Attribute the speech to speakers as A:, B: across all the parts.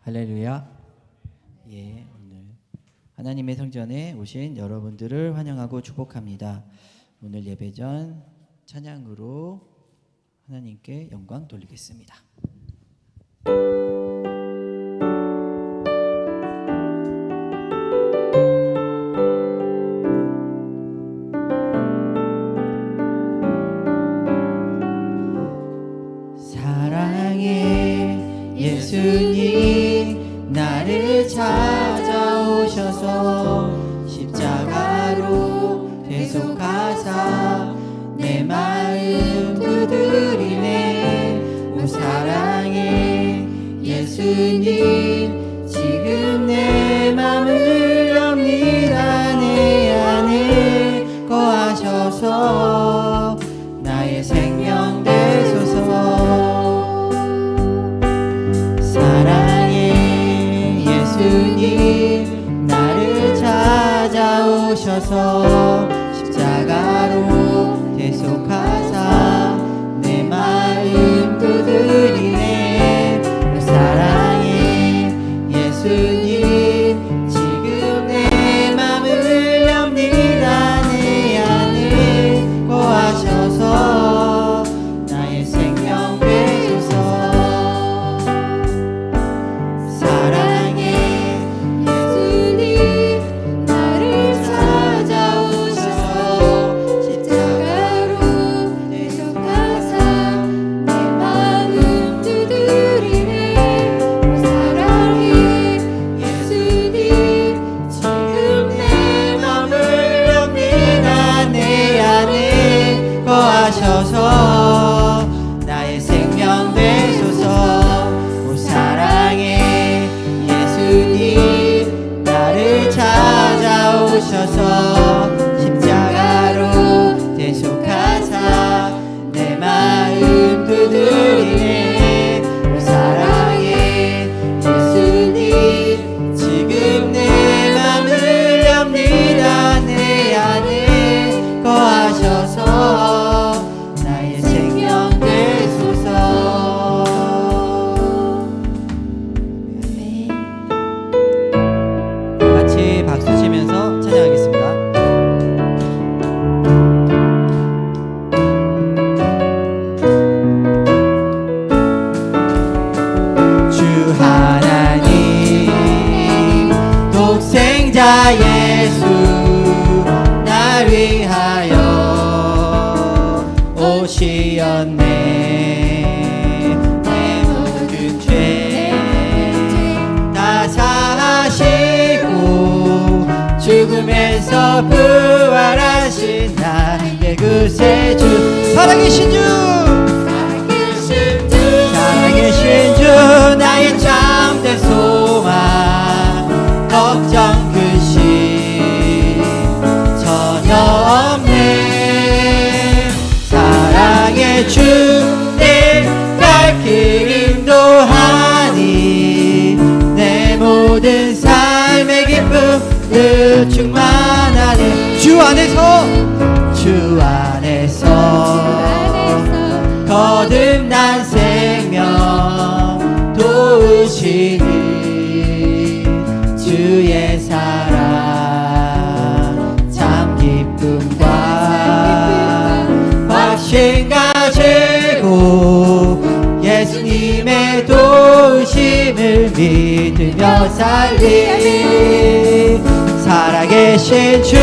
A: 할렐루야. 예, 오늘 하나님의 성전에 오신 여러분들을 환영하고 축복합니다. 오늘 예배 전 찬양으로 하나님께 영광 돌리겠습니다. 사랑의 예수님 나를 찾아오셔서 십자가로 대속하사 내 마음 두드리네. 오 사랑의 예수님 지금 내 맘을 엽니다. 내 안에 거하셔서 나의 생명 되소서. 사랑의 예수님 나를 찾아오셔서 십자가로 대속하사 내 마음 두드리네. 사랑의 예수님 지금 내 맘을 엽니다. 내 안에 거하셔서 나의 생명 되소서. 사랑의 예수님 나를 찾아오셔서 십자가로 대속하사 내 마음 두드리네. 사랑의 예수님 지금 내 맘을 엽니다. 내 안에 거하셔서 나의 생명 되소서. 오 사랑의 예수님 나를 찾아오셔서 십자가로 대속하사 내 마음 두드리네. 오 사랑의 예수님 지금 내 맘을 엽니다. 내 안에 거하셔서 나의 생명 되소서. 같이 박수 치면서 찬양하겠습니다. 주 하나님 독생자 예수 날 위하여 오시었네. 내 모든 죄 다 사하시고 죽음에서 부활하신 나의 구세주. 살아계신 주 살아계신 주 나의 참된 소망 걱정 근심 전혀 없네. 사랑의 주 내 갈 길 인도하니 내 모든 삶의 기쁨 늘 충만하네. 주 안에서 거듭난 생명 도우시는 주의 사랑 참 기쁨과 확신 가지고 예수님의 도우심을 믿으며 살리. 살아계신 주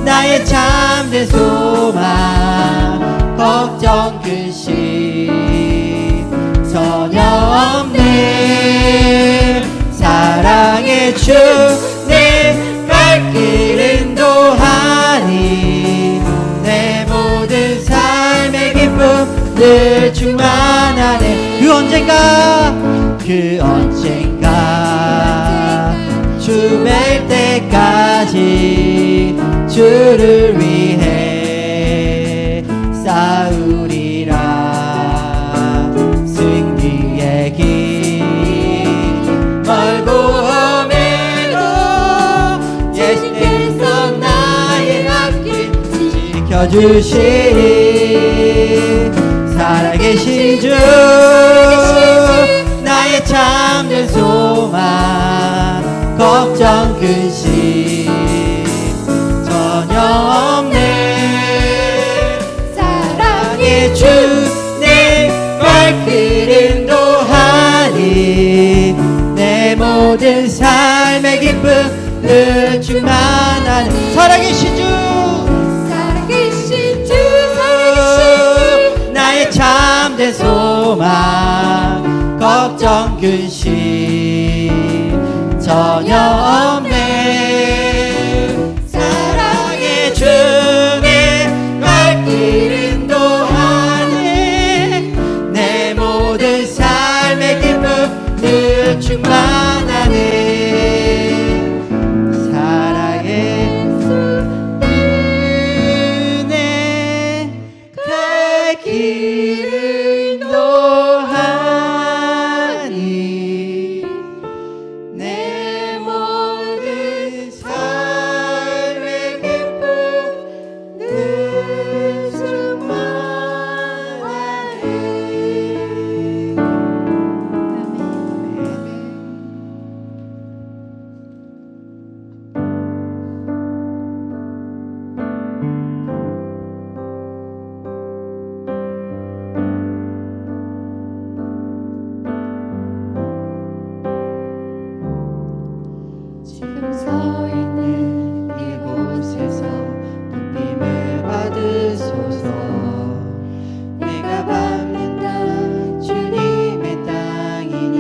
A: 나의 참된 소망 걱정 근심 전혀 없네. 사랑의 주 내 갈 길 인도하니 내 모든 삶의 기쁨 늘 충만하네. 그 언젠가 주 뵐 때까지 주를 위해 싸우리라. 승리의 길 멀고 험해도 예수께서 나의 앞길 지켜주시리. 살아계신 주 나의 참 참된 소망 걱정 근심 전혀 없네. 사랑의 주 내 발길을 인도하니 내 모든 삶의 기쁨을 충만하는 살아계신 주
B: 살아계신 주
A: 나의 참된 소망 걱정 근심 전혀 없네. 사랑의 주의 발길 인도하네 내 모든 삶의 기쁨 늘 충만하네. 사랑의 은혜 갈 길을 인도하니 내 모든 삶의 기쁨 늘
B: 지금 서 있는
A: 이곳에서 높임을 받으소서. 내가 밟는 땅 주님의 땅이니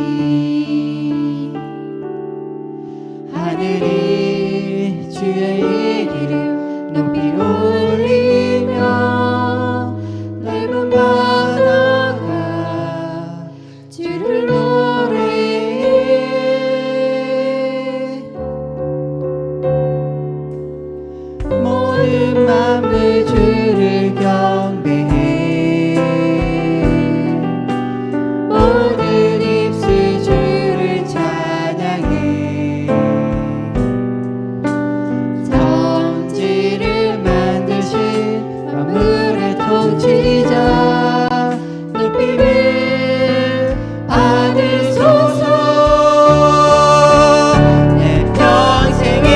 A: 하늘이 주의 이름 높이 올리며 넓은 바다가 주를 노래해. 모든 맘을 주를 경배해. 모든 입술 주를 찬양해. 천지를 만드신 만물의 통치자 높임을 받으소서. 내 평생에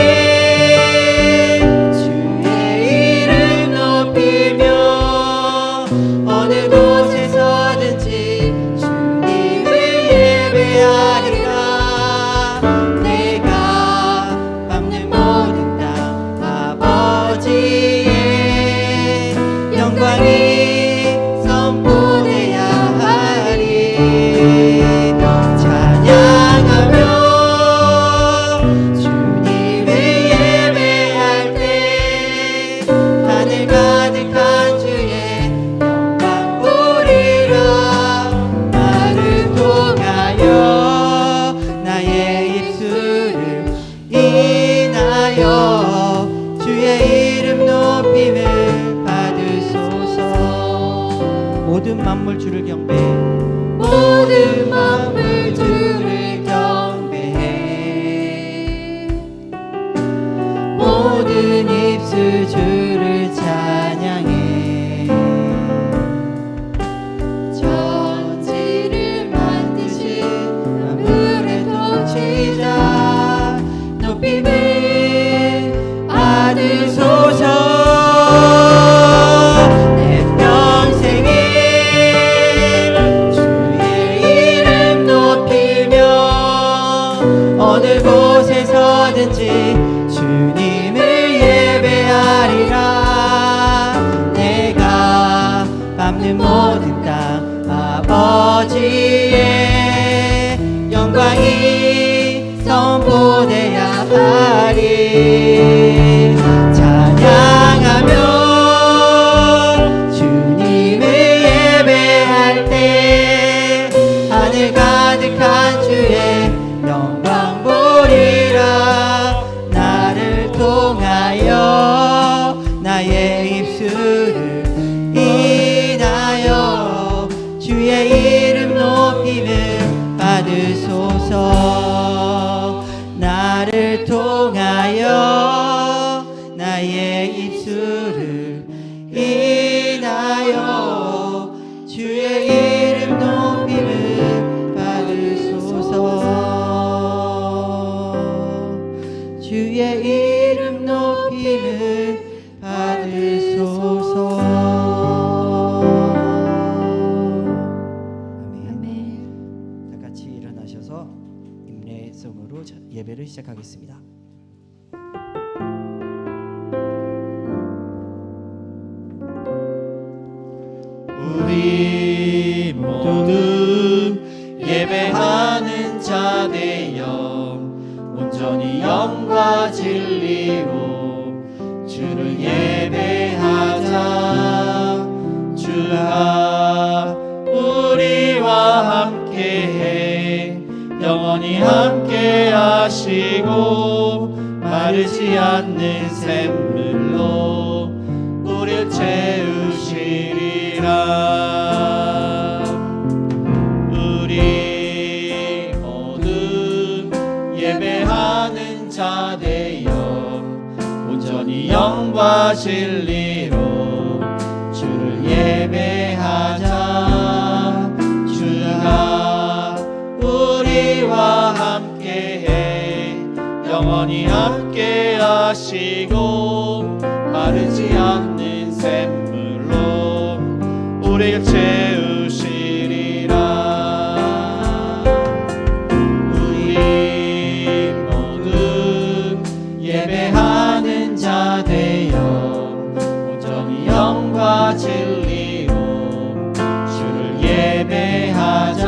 A: 주의 이름 높이며 어느 곳에서든지 주님을 예배하리라. 내가 밟는 모든 땅 아버지의 영광이 선포되야 하리. 찬양하며 주님을 예배할 때 하늘 가득한 주의 영광 보리라. 나를 통하여 나의 입술을 인하여 주의 이름 높임을 받으소서. 모든 만물 주를 경배해. 모든 만물 주를 경배해. 모든 입술 주를 찬양해. 천지를 만드신 만물의 통치자 높임을 받으소서. 내 평생에 주의 이름 높이며 어느 곳에서든지 주님을 예배하리라. 내가 밟는 모든 땅 아버지의 영광이 선포되야 하리. 찬양하며 주님을 예배할 때 하늘 가득한 주의 영광 보리라. 나를 통하여 나의 입술을 인하여 주의 이름 높이 시작하겠습니다. 우리 모두 예배하는 자 되어 온전히 영과 진리로 주를 예배하자. 주가 우리와 함께해 영원히 함께 하시고 마르지 않는 샘물로 우릴 채우시리라. 우리 모두 예배하는 자 되어 온전히 영과 진리로 주를 예배하자. 주가 우리와 함께해 영원히 함께 하시고 마르지 않는 샘물로 우리를 채우시리라. 우리 모두 예배하는 자 되어 온전히 영과 진리로 주를 예배하자.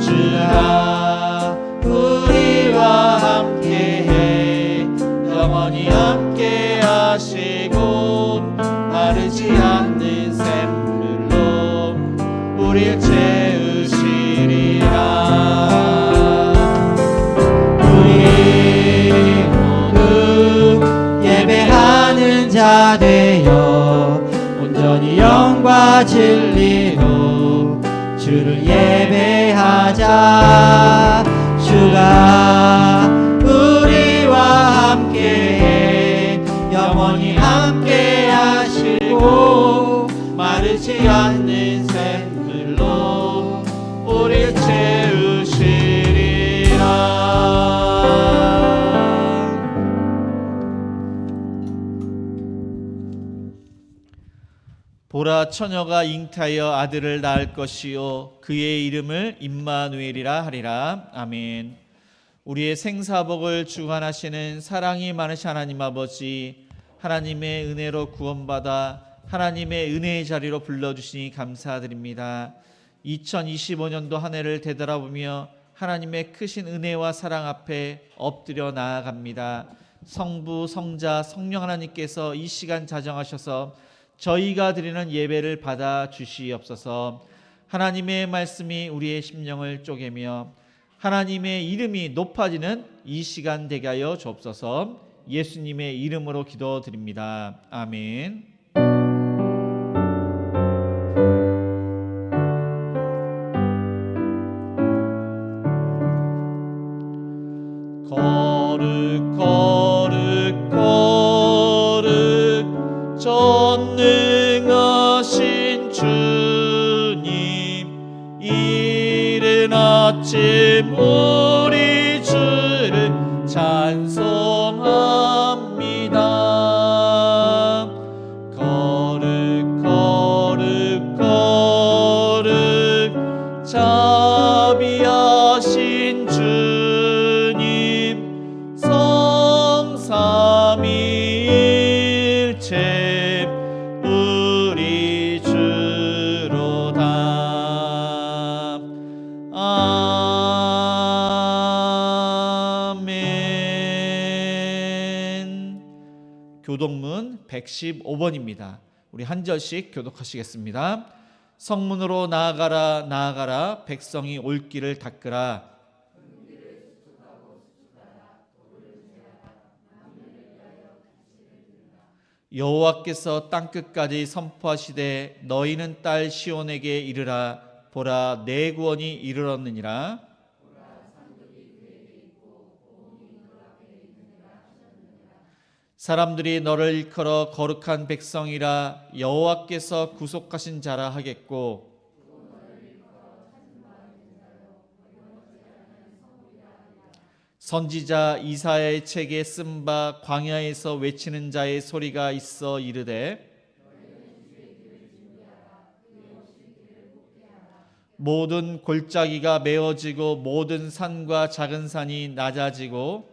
A: 주가 우리와 함께해 영원히 함께 하시고 마르지 않는 샘물로 우릴 채우시리라. 우리 모두 예배하는 자 되어 온전히 영과 진리로 주를 예배하자. 주가 우리와 함께해 영원히 함께 하시고 마르지 않는 샘물로 우릴 채우시리라. 보라, 처녀가 잉태하여 아들을 낳을 것이요 그의 이름을 임마누엘이라 하리라. 아멘. 우리의 생사복을 주관하시는 사랑이 많으신 하나님 아버지, 하나님의 은혜로 구원받아 하나님의 은혜의 자리로 불러주시니 감사드립니다. 2025년도 한 해를 되돌아보며 하나님의 크신 은혜와 사랑 앞에 엎드려 나아갑니다. 성부, 성자, 성령 하나님께서 이 시간 자정하셔서 저희가 드리는 예배를 받아 주시옵소서. 하나님의 말씀이 우리의 심령을 쪼개며 하나님의 이름이 높아지는 이 시간 되게 하여 주옵소서. 예수님의 이름으로 기도드립니다. 아멘. 거룩 거룩 거룩 전능하신 주님, 이른 아침 우리 주를 찬송합니다. 거룩 거룩 거룩 자비하신 주님, 성삼위일체 우리 주로다. 아멘. 교독문 115번입니다. 우리 한 절씩 교독하시겠습니다. 성문으로 나아가라 나아가라, 백성이 올 길을 닦으라. 여호와께서 땅끝까지 선포하시되 너희는 딸 시온에게 이르라. 보라, 내 구원이 이르렀느니라. 사람들이 너를 일컬어 거룩한 백성이라 여호와께서 구속하신 자라 하겠고, 선지자 이사야의 책에 쓴 바 광야에서 외치는 자의 소리가 있어 이르되, 모든 골짜기가 메어지고 모든 산과 작은 산이 낮아지고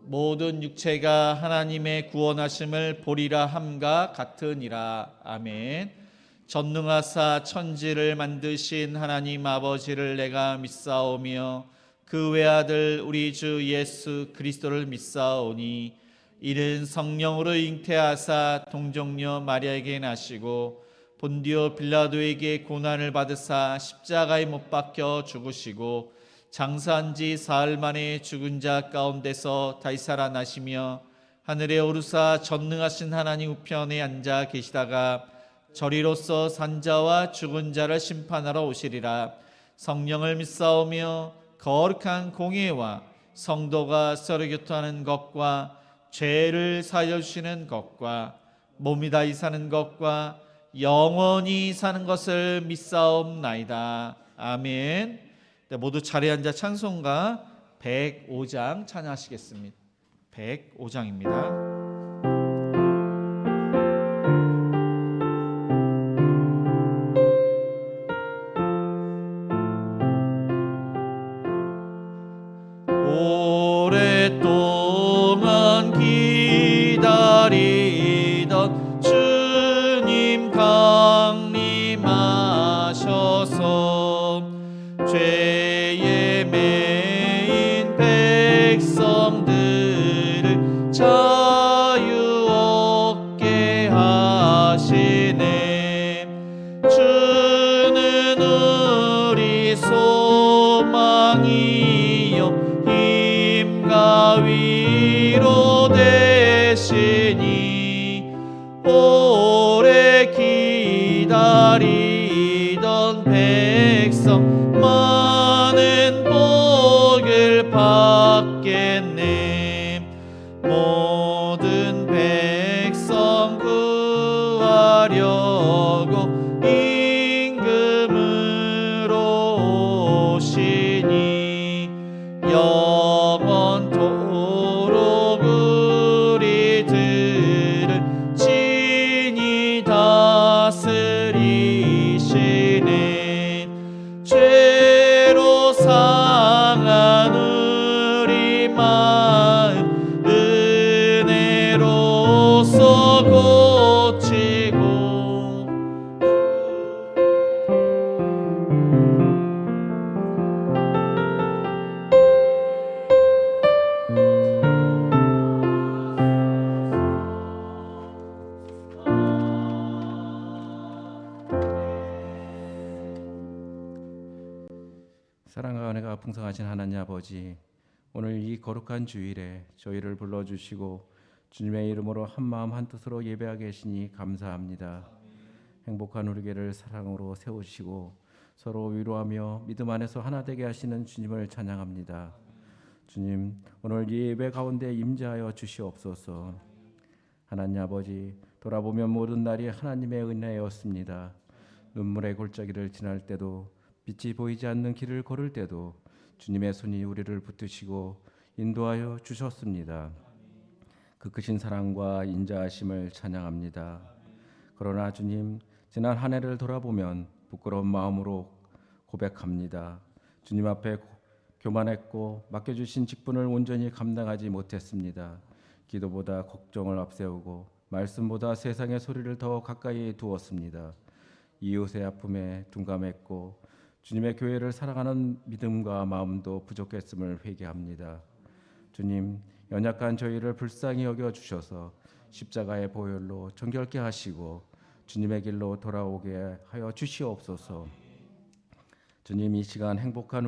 A: 모든 육체가 하나님의 구원하심을 보리라 함과 같으니라. 아멘. 전능하사 천지를 만드신 하나님 아버지를 내가 믿사오며 그 외아들 우리 주 예수 그리스도를 믿사오니 이는 성령으로 잉태하사 동정녀 마리아에게 나시고 본디오 빌라도에게 고난을 받으사 십자가에 못 박혀 죽으시고 장사한 지 사흘 만에 죽은 자 가운데서 다시 살아나시며 하늘에 오르사 전능하신 하나님 우편에 앉아 계시다가 저리로서 산자와 죽은 자를 심판하러 오시리라. 성령을 믿사오며 거룩한 공예와 성도가 서로 교통하는 것과 죄를 사하여 주시는 것과 몸이 다시 사는 것과 영원히 사는 것을 믿사옵나이다. 아멘. 네, 모두 자리에 앉아 찬송가 105장 찬양하시겠습니다. 105장입니다. 오랫동안 기다리던 주님 강림하셔서 죄에 매인 백성들을 자유 얻게 하시네. 주는 우리 소망이요 힘과 위로 되시니 오래 기다리던 백성 많은 복을 받겠네. 모든 백성 구하려고 임금으로 오시니 영원토록 우리들을 친히 다스리시네. 죄로 상한 우리 마음 은혜로서 고치고
C: 사랑과 은혜가 풍성하신 하나님 아버지, 오늘 이 거룩한 주일에 저희를 불러주시고 주님의 이름으로 한마음 한뜻으로 예배하게 하시니 감사합니다. 행복한 우리 교회를 사랑으로 세우시고 서로 위로하며 믿음 안에서 하나 되게 하시는 주님을 찬양합니다. 주님, 오늘 이 예배 가운데 임재하여 주시옵소서. 하나님 아버지, 돌아보면 모든 날이 하나님의 은혜였습니다. 눈물의 골짜기를 지날 때도 빛이 보이지 않는 길을 걸을 때도 주님의 손이 우리를 붙드시고 인도하여 주셨습니다. 그 크신 사랑과 인자하심을 찬양합니다. 그러나 주님, 지난 한 해를 돌아보면 부끄러운 마음으로 고백합니다. 주님 앞에 교만했고 맡겨주신 직분을 온전히 감당하지 못했습니다. 기도보다 걱정을 앞세우고 말씀보다 세상의 소리를 더 가까이 두었습니다. 이웃의 아픔에 둔감했고 주님의 교회를 사랑하는 믿음과 마음도 부족했음을 회개합니다. 주님, 연약한 저희를 불쌍히 여겨 주셔서 십자가의 보혈로 정결케 하시고 주님의 길로 돌아오게 하여 주시옵소서. 주님, 이 시간 행복한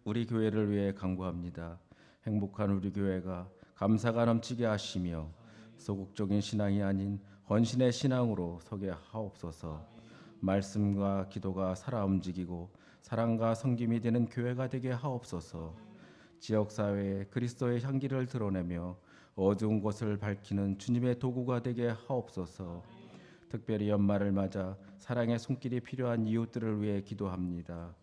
C: 우리 교회를 위해 간구합니다. 행복한 우리 교회가 감사가 넘치게 하시며 소극적인 신앙이 아닌 헌신의 신앙으로 서게 하옵소서. 말씀과 기도가 살아 움직이고 사랑과 섬김이 되는 교회가 되게 하옵소서. 지역사회에 그리스도의 향기를 드러내며 어두운 곳을 밝히는 주님의 도구가 되게 하옵소서. 특별히 연말을 맞아 사랑의 손길이 필요한 이웃들을 위해 기도합니다.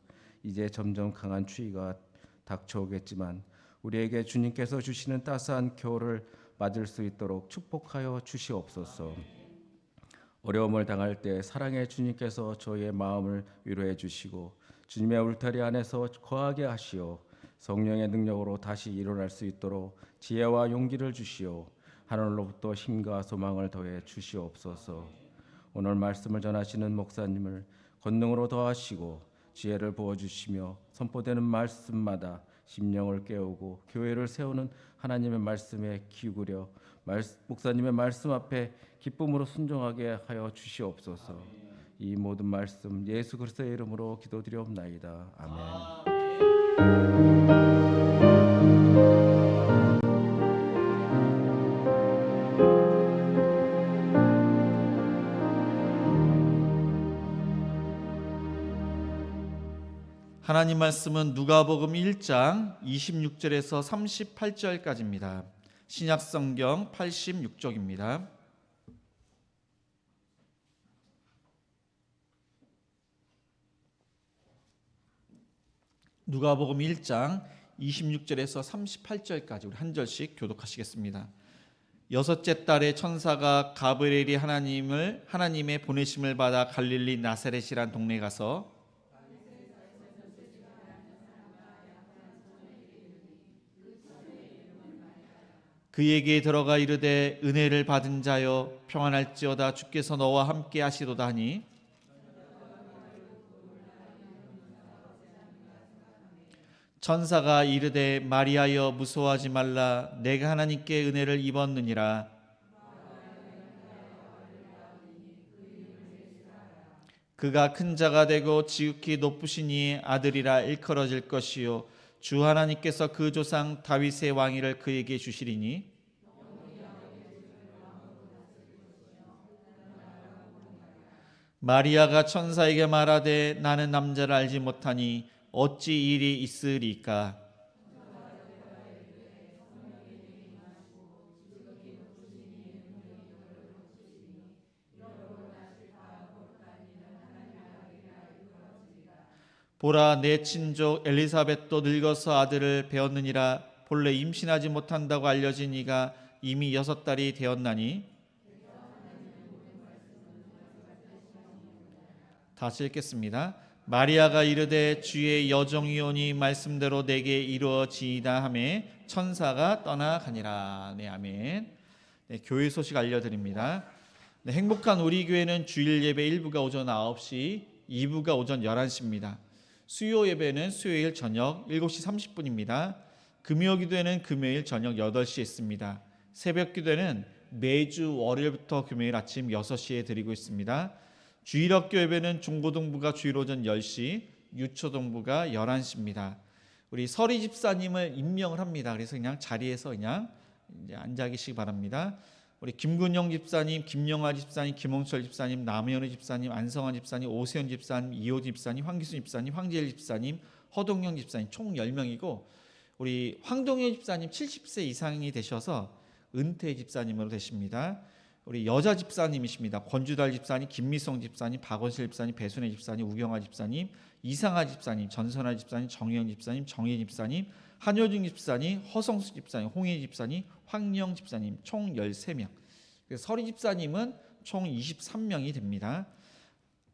C: 이제 점점 강한 추위가 닥쳐오겠지만 우리에게 주님께서 주시는 따스한 겨울을 맞을 수 있도록 축복하여 주시옵소서. 어려움을 당할 때 사랑의 주님께서 저희의 마음을 위로해 주시고 주님의 울타리 안에서 거하게 하시어 성령의 능력으로 다시 일어날 수 있도록 지혜와 용기를 주시어 하늘로부터 힘과 소망을 더해 주시옵소서. 오늘 말씀을 전하시는 목사님을 권능으로 더하시고 지혜를 부어주시며 선포되는 말씀마다 심령을 깨우고 교회를 세우는 하나님의 말씀에 기울여 목사님의 말씀 앞에 기쁨으로 순종하게 하여 주시옵소서. 이 모든 말씀 예수 그리스도의 이름으로 기도드리옵나이다. 아멘.
A: 하나님 말씀은 누가복음 1장 26절에서 38절까지입니다. 신약성경 86쪽입니다. 누가복음 1장 26절에서 38절까지 우리 한 절씩 교독하시겠습니다. 여섯째 달에 천사가 가브리엘이 하나님의 보내심을 받아 갈릴리 나사렛이란 동네에 가서 그에게 들어가 이르되 은혜를 받은 자여 평안할지어다 주께서 너와 함께 하시도다 하니 천사가 이르되 마리아여 무서워하지 말라 내가 하나님께 은혜를 입었느니라. 그가 큰 자가 되고 지극히 높으시니 아들이라 일컬어질 것이요 주 하나님께서 그 조상 다윗의 왕위를 그에게 주시리니 마리아가 천사에게 말하되 나는 남자를 알지 못하니 어찌 일이 있으리까. 보라 내 친족 엘리사벳도 늙어서 아들을 배었느니라. 본래 임신하지 못한다고 알려진 이가 이미 6달이 되었나니. 다시 읽겠습니다. 마리아가 이르되 주의 여종이오니 말씀대로 내게 이루어지이다 하매 천사가 떠나가니라. 네, 아멘. 네, 교회 소식 알려드립니다. 네, 행복한 우리 교회는 주일 예배 1부가 오전 9시, 2부가 오전 11시입니다. 수요 예배는 수요일 저녁 7시 30분입니다. 금요 기도회는 금요일 저녁 8시에 있습니다. 새벽 기도회는 매주 월요일부터 금요일 아침 6시에 드리고 있습니다. 주일학교 예배는 중고등부가 주일 오전 10시, 유초동부가 11시입니다. 우리 서리 집사님을 임명을 합니다. 그래서 그냥 자리에서 그냥 이제 앉아 계시기 바랍니다. 우리 김근영 집사님, 김영아 집사님, 김홍철 집사님, 남현우 집사님, 안성환 집사님, 오세훈 집사님, 이호 집사님, 황기수 집사님, 황재일 집사님, 허동영 집사님 총 10명이고 우리 황동현 집사님 70세 이상이 되셔서 은퇴 집사님으로 되십니다. 우리 여자 집사님이십니다. 권주달 집사님, 김미성 집사님, 박원실 집사님, 배순애 집사님, 우경아 집사님, 이상하 집사님, 전선아 집사님, 정영 집사님, 정혜 집사님, 한효중 집사님, 허성수 집사님, 홍혜 집사님, 황영 집사님 총 13명. 서리 집사님은 총 23명이 됩니다.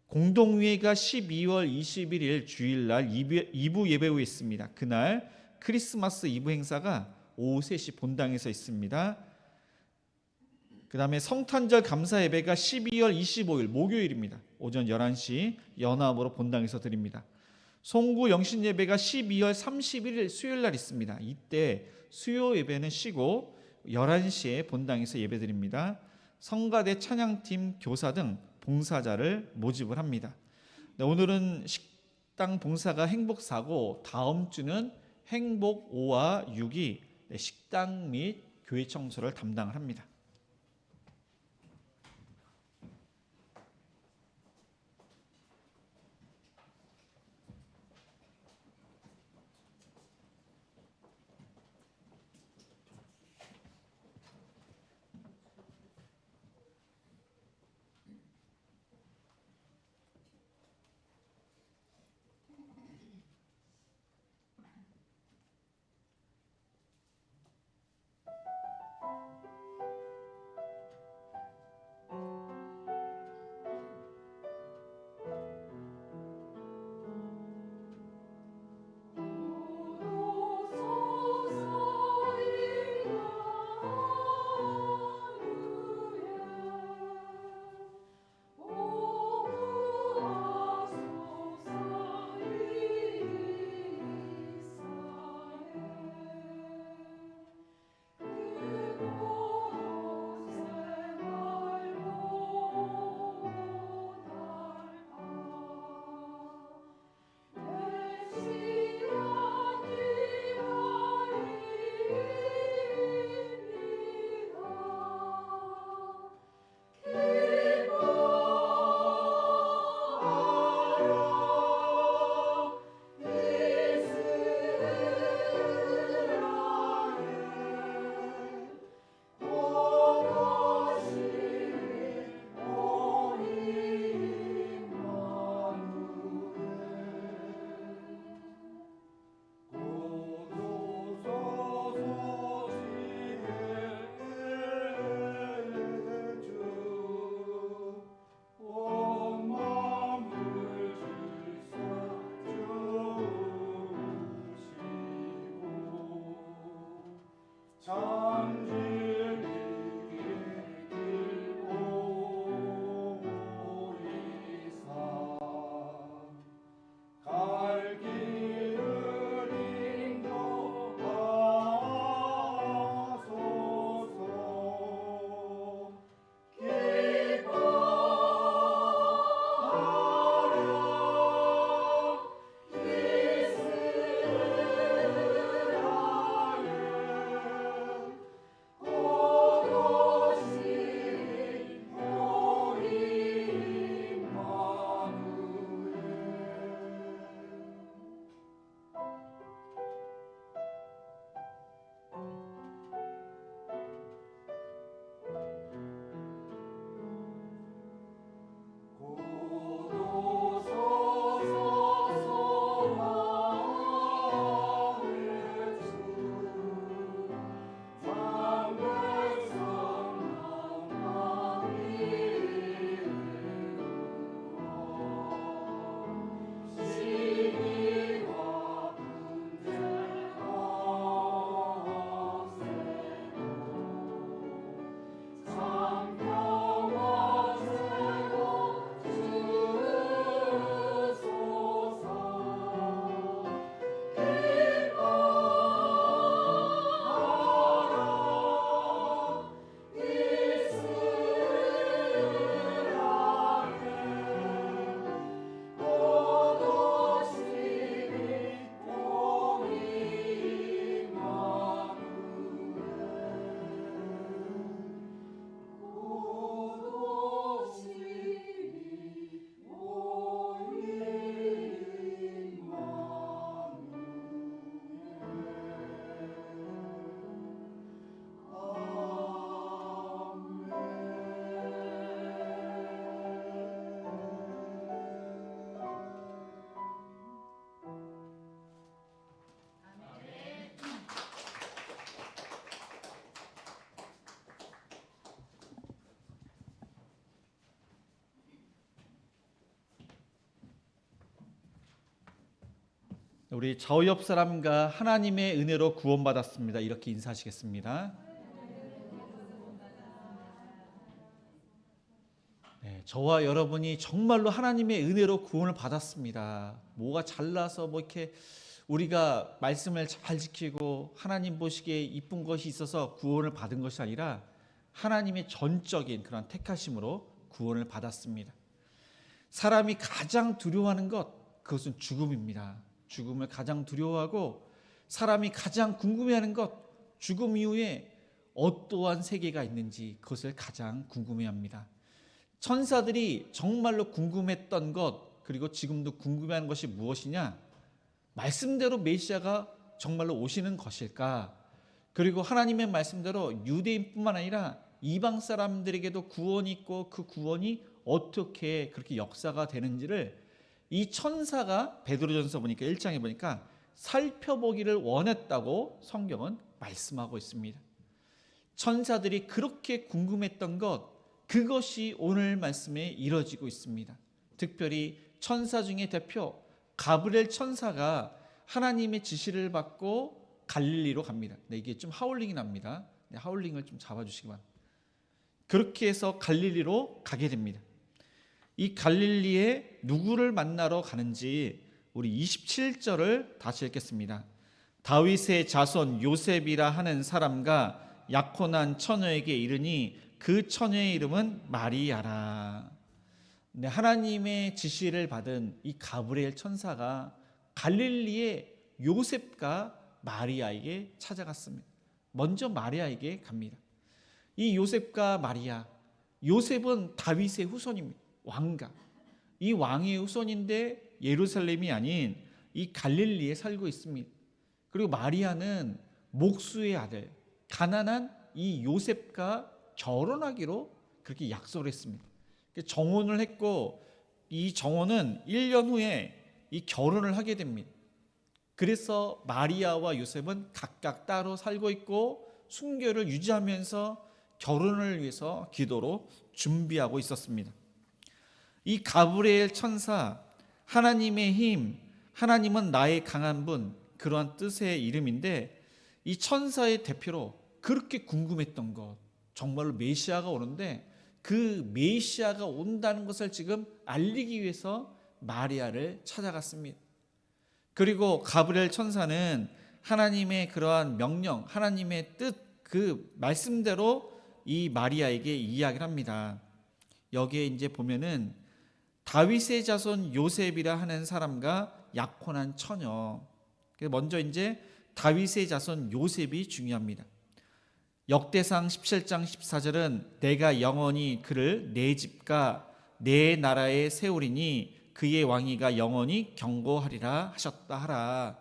A: 공동회의가 12월 21일 주일날 2부 예배 후에 있습니다. 그날 크리스마스 2부 행사가 오후 3시 본당에서 있습니다. 그 다음에 성탄절 감사 예배가 12월 25일 목요일입니다. 오전 11시 연합으로 본당에서 드립니다. 송구 영신 예배가 12월 31일 수요일 날 있습니다. 이때 수요 예배는 쉬고 11시에 본당에서 예배 드립니다. 성가대 찬양팀 교사 등 봉사자를 모집을 합니다. 네, 오늘은 식당 봉사가 행복4고 다음 주는 행복 5와 6이 식당 및 교회 청소를 담당을 합니다. 우리 좌우 옆 사람과 하나님의 은혜로 구원받았습니다. 이렇게 인사하시겠습니다. 네, 저와 여러분이 정말로 하나님의 은혜로 구원을 받았습니다. 뭐가 잘나서 뭐 이렇게 우리가 말씀을 잘 지키고 하나님 보시기에 이쁜 것이 있어서 구원을 받은 것이 아니라 하나님의 전적인 그런 택하심으로 구원을 받았습니다. 사람이 가장 두려워하는 것, 그것은 죽음입니다. 죽음을 가장 두려워하고 사람이 가장 궁금해하는 것, 죽음 이후에 어떠한 세계가 있는지 그것을 가장 궁금해합니다. 천사들이 정말로 궁금했던 것, 그리고 지금도 궁금해하는 것이 무엇이냐? 말씀대로 메시아가 정말로 오시는 것일까? 그리고 하나님의 말씀대로 유대인뿐만 아니라 이방 사람들에게도 구원이 있고 그 구원이 어떻게 그렇게 역사가 되는지를 이 천사가 베드로전서 보니까 1장에 보니까 살펴보기를 원했다고 성경은 말씀하고 있습니다. 천사들이 그렇게 궁금했던 것, 그것이 오늘 말씀에 이루어지고 있습니다. 특별히 천사 중에 대표 가브리엘 천사가 하나님의 지시를 받고 갈릴리로 갑니다. 네, 이게 좀 하울링이 납니다. 네, 하울링을 좀 잡아주시기 바랍니다. 그렇게 해서 갈릴리로 가게 됩니다. 이 갈릴리에 누구를 만나러 가는지 우리 27절을 다시 읽겠습니다. 다윗의 자손 요셉이라 하는 사람과 약혼한 처녀에게 이르니 그 처녀의 이름은 마리아라. 네, 하나님의 지시를 받은 이 가브리엘 천사가 갈릴리의 요셉과 마리아에게 찾아갔습니다. 먼저 마리아에게 갑니다. 이 요셉과 마리아, 요셉은 다윗의 후손입니다. 왕가. 이 왕의 후손인데 예루살렘이 아닌 이 갈릴리에 살고 있습니다. 그리고 마리아는 목수의 아들, 가난한 이 요셉과 결혼하기로 그렇게 약속을 했습니다. 정혼을 했고 이 정혼은 1년 후에 이 결혼을 하게 됩니다. 그래서 마리아와 요셉은 각각 따로 살고 있고 순교를 유지하면서 결혼을 위해서 기도로 준비하고 있었습니다. 이 가브리엘 천사, 하나님의 힘, 하나님은 나의 강한 분, 그러한 뜻의 이름인데 이 천사의 대표로 그렇게 궁금했던 것, 정말로 메시아가 오는데 그 메시아가 온다는 것을 지금 알리기 위해서 마리아를 찾아갔습니다. 그리고 가브리엘 천사는 하나님의 그러한 명령, 하나님의 뜻, 그 말씀대로 이 마리아에게 이야기를 합니다. 여기에 이제 보면은 다윗의 자손 요셉이라 하는 사람과 약혼한 처녀. 먼저 이제 다윗의 자손 요셉이 중요합니다. 역대상 17장 14절은 내가 영원히 그를 내 집과 내 나라에 세우리니 그의 왕위가 영원히 경고하리라 하셨다 하라.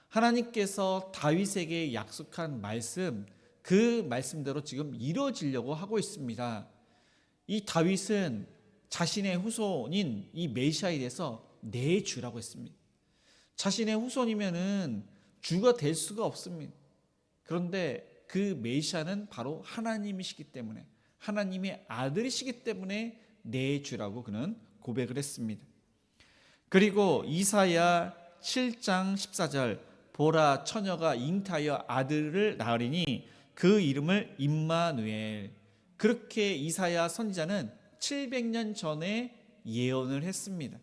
A: 하나님께서 다윗에게 약속한 말씀, 그 말씀대로 지금 이루어지려고 하고 있습니다. 이 다윗은 자신의 후손인 이 메시아에 대해서 내 주라고 했습니다. 자신의 후손이면은 주가 될 수가 없습니다. 그런데 그 메시아는 바로 하나님이시기 때문에, 하나님의 아들이시기 때문에 내 주라고 그는 고백을 했습니다. 그리고 이사야 7장 14절 보라 처녀가 잉타하여 아들을 낳으리니 그 이름을 임마누엘. 그렇게 이사야 선지자는 700년 전에 예언을 했습니다.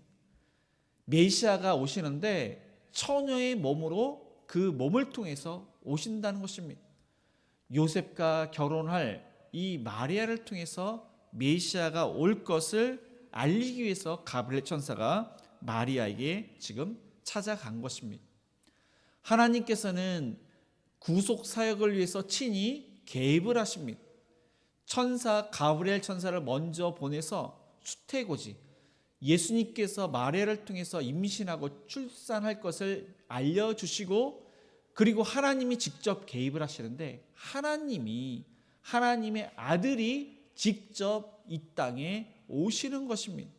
A: 메시아가 오시는데 처녀의 몸으로 그 몸을 통해서 오신다는 것입니다. 요셉과 결혼할 이 마리아를 통해서 메시아가 올 것을 알리기 위해서 가브리엘 천사가 마리아에게 지금 찾아간 것입니다. 하나님께서는 구속 사역을 위해서 친히 개입을 하십니다. 천사 가브리엘 천사를 먼저 보내서 수태고지 예수님께서 마리아를 통해서 임신하고 출산할 것을 알려주시고, 그리고 하나님이 직접 개입을 하시는데 하나님의 아들이 직접 이 땅에 오시는 것입니다.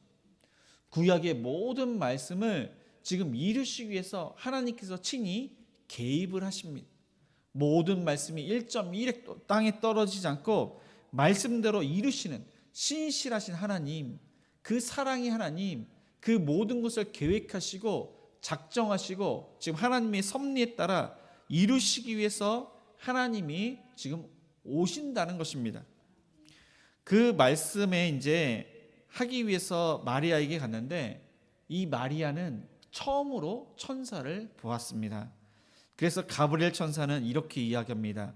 A: 구약의 모든 말씀을 지금 이루시기 위해서 하나님께서 친히 개입을 하십니다. 모든 말씀이 1.1핵도 땅에 떨어지지 않고 말씀대로 이루시는 신실하신 하나님, 그 사랑의 하나님, 그 모든 것을 계획하시고 작정하시고 지금 하나님의 섭리에 따라 이루시기 위해서 하나님이 지금 오신다는 것입니다. 그 말씀에 이제 하기 위해서 마리아에게 갔는데 이 마리아는 처음으로 천사를 보았습니다. 그래서 가브리엘 천사는 이렇게 이야기합니다.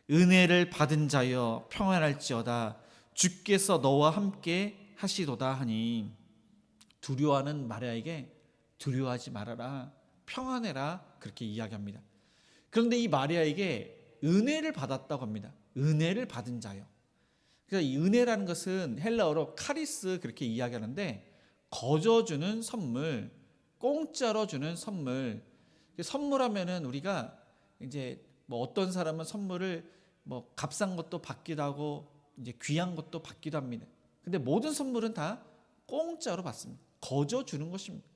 A: 은혜를 받은 자여 평안할지어다 주께서 너와 함께 하시도다 하니, 두려워하는 마리아에게 두려워하지 말아라, 평안해라, 그렇게 이야기합니다. 그런데 이 마리아에게 은혜를 받았다고 합니다. 은혜를 받은 자요. 그래서 이 은혜라는 것은 헬라어로 카리스 그렇게 이야기하는데, 거저 주는 선물, 공짜로 주는 선물. 선물하면은 우리가 이제 뭐 어떤 사람은 선물을 뭐 값싼 것도 받기도 하고 이제 귀한 것도 받기도 합니다. 근데 모든 선물은 다 공짜로 받습니다. 거저 주는 것입니다.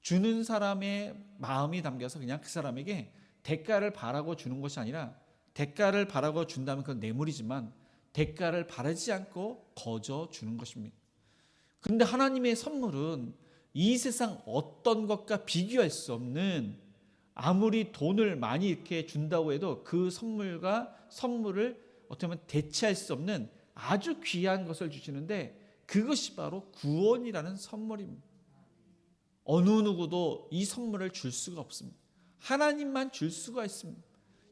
A: 주는 사람의 마음이 담겨서 그냥 그 사람에게 대가를 바라고 주는 것이 아니라, 대가를 바라고 준다면 그건 뇌물이지만 대가를 바라지 않고 거저 주는 것입니다. 그런데 하나님의 선물은 이 세상 어떤 것과 비교할 수 없는, 아무리 돈을 많이 이렇게 준다고 해도 그 선물을 어떻게 보면 대체할 수 없는 아주 귀한 것을 주시는데, 그것이 바로 구원이라는 선물입니다. 어느 누구도 이 선물을 줄 수가 없습니다. 하나님만 줄 수가 있습니다.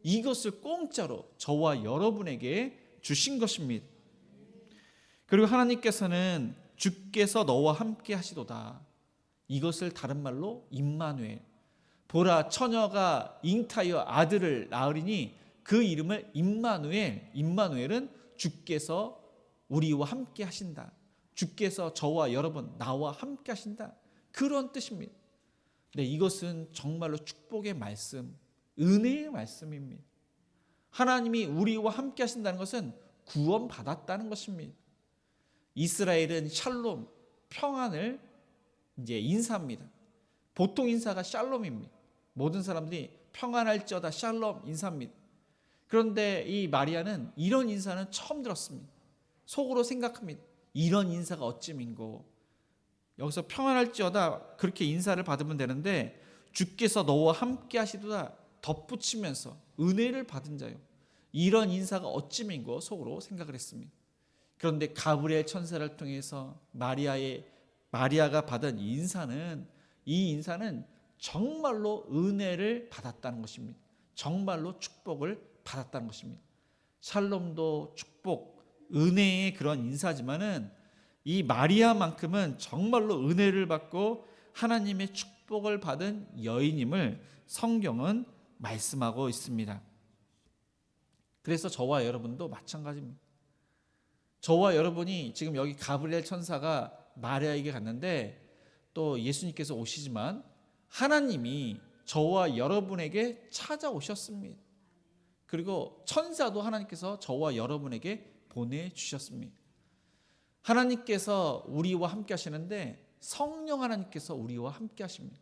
A: 이것을 공짜로 저와 여러분에게 주신 것입니다. 그리고 하나님께서는 주께서 너와 함께 하시도다, 이것을 다른 말로 임마누엘, 보라 처녀가 잉타여 아들을 낳으리니 그 이름을 임마누엘, 임마누엘은 주께서 우리와 함께 하신다, 주께서 저와 여러분 나와 함께 하신다, 그런 뜻입니다. 네, 이것은 정말로 축복의 말씀, 은혜의 말씀입니다. 하나님이 우리와 함께 하신다는 것은 구원받았다는 것입니다. 이스라엘은 샬롬, 평안을 이제 인사합니다. 보통 인사가 샬롬입니다. 모든 사람들이 평안할지어다 샬롬 인사합니다. 그런데 이 마리아는 이런 인사는 처음 들었습니다. 속으로 생각합니다. 이런 인사가 어찌민고, 여기서 평안할지어다 그렇게 인사를 받으면 되는데 주께서 너와 함께 하시도다 덧붙이면서 은혜를 받은 자요, 이런 인사가 어찌민고 속으로 생각을 했습니다. 그런데 가브리엘 천사를 통해서 마리아가 받은 이 인사는 정말로 은혜를 받았다는 것입니다. 정말로 축복을 받았다는 것입니다. 샬롬도 축복, 은혜의 그런 인사지만은 이 마리아만큼은 정말로 은혜를 받고 하나님의 축복을 받은 여인임을 성경은 말씀하고 있습니다. 그래서 저와 여러분도 마찬가지입니다. 저와 여러분이 지금 여기 가브리엘 천사가 마리아에게 갔는데 또 예수님께서 오시지만 하나님이 저와 여러분에게 찾아오셨습니다. 그리고 천사도 하나님께서 저와 여러분에게 보내주셨습니다. 하나님께서 우리와 함께 하시는데 성령 하나님께서 우리와 함께 하십니다.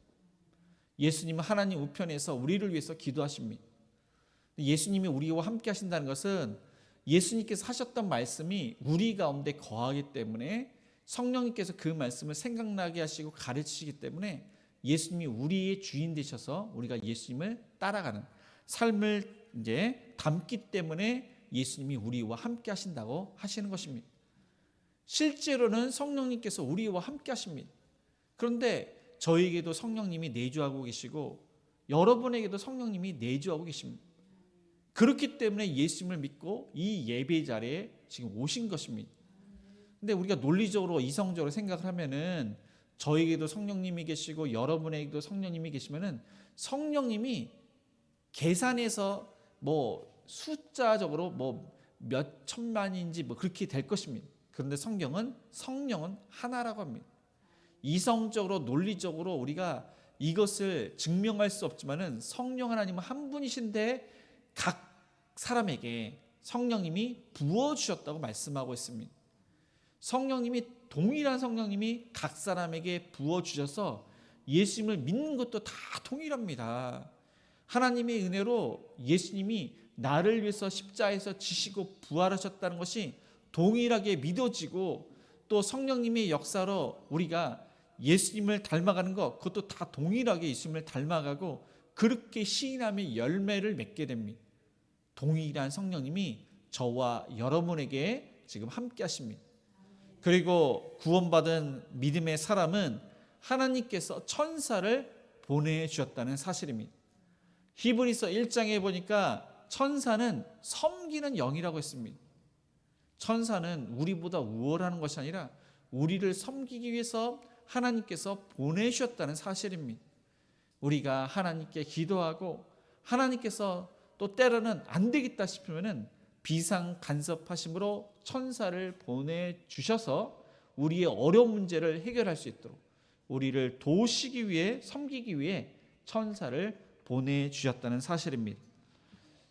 A: 예수님은 하나님 우편에서 우리를 위해서 기도하십니다. 예수님이 우리와 함께 하신다는 것은 예수님께서 하셨던 말씀이 우리 가운데 거하기 때문에, 성령님께서 그 말씀을 생각나게 하시고 가르치시기 때문에 예수님이 우리의 주인 되셔서 우리가 예수님을 따라가는 삶을 이제 담기 때문에 예수님이 우리와 함께 하신다고 하시는 것입니다. 실제로는 성령님께서 우리와 함께 하십니다. 그런데 저에게도 성령님이 내주하고 계시고 여러분에게도 성령님이 내주하고 계십니다. 그렇기 때문에 예수님을 믿고 이 예배 자리에 지금 오신 것입니다. 근데 우리가 논리적으로 이성적으로 생각을 하면은 저에게도 성령님이 계시고 여러분에게도 성령님이 계시면은 성령님이 계산해서 뭐 숫자적으로 뭐 몇 천만인지 뭐 그렇게 될 것입니다. 그런데 성령은 하나라고 합니다. 이성적으로 논리적으로 우리가 이것을 증명할 수 없지만은 성령 하나님은 한 분이신데 각 사람에게 성령님이 부어주셨다고 말씀하고 있습니다. 성령님이, 동일한 성령님이 각 사람에게 부어주셔서 예수님을 믿는 것도 다 동일합니다. 하나님의 은혜로 예수님이 나를 위해서 십자가에서 지시고 부활하셨다는 것이 동일하게 믿어지고, 또 성령님의 역사로 우리가 예수님을 닮아가는 것, 그것도 다 동일하게 예수님을 닮아가고 그렇게 시인하며 열매를 맺게 됩니다. 동일한 성령님이 저와 여러분에게 지금 함께 하십니다. 그리고 구원받은 믿음의 사람은 하나님께서 천사를 보내주셨다는 사실입니다. 히브리서 1장에 보니까 천사는 섬기는 영이라고 했습니다. 천사는 우리보다 우월하는 것이 아니라 우리를 섬기기 위해서 하나님께서 보내주셨다는 사실입니다. 우리가 하나님께 기도하고 하나님께서 또 때로는 안 되겠다 싶으면 비상 간섭하심으로 천사를 보내주셔서 우리의 어려운 문제를 해결할 수 있도록 우리를 도우시기 위해, 섬기기 위해 천사를 보내주셨다는 사실입니다.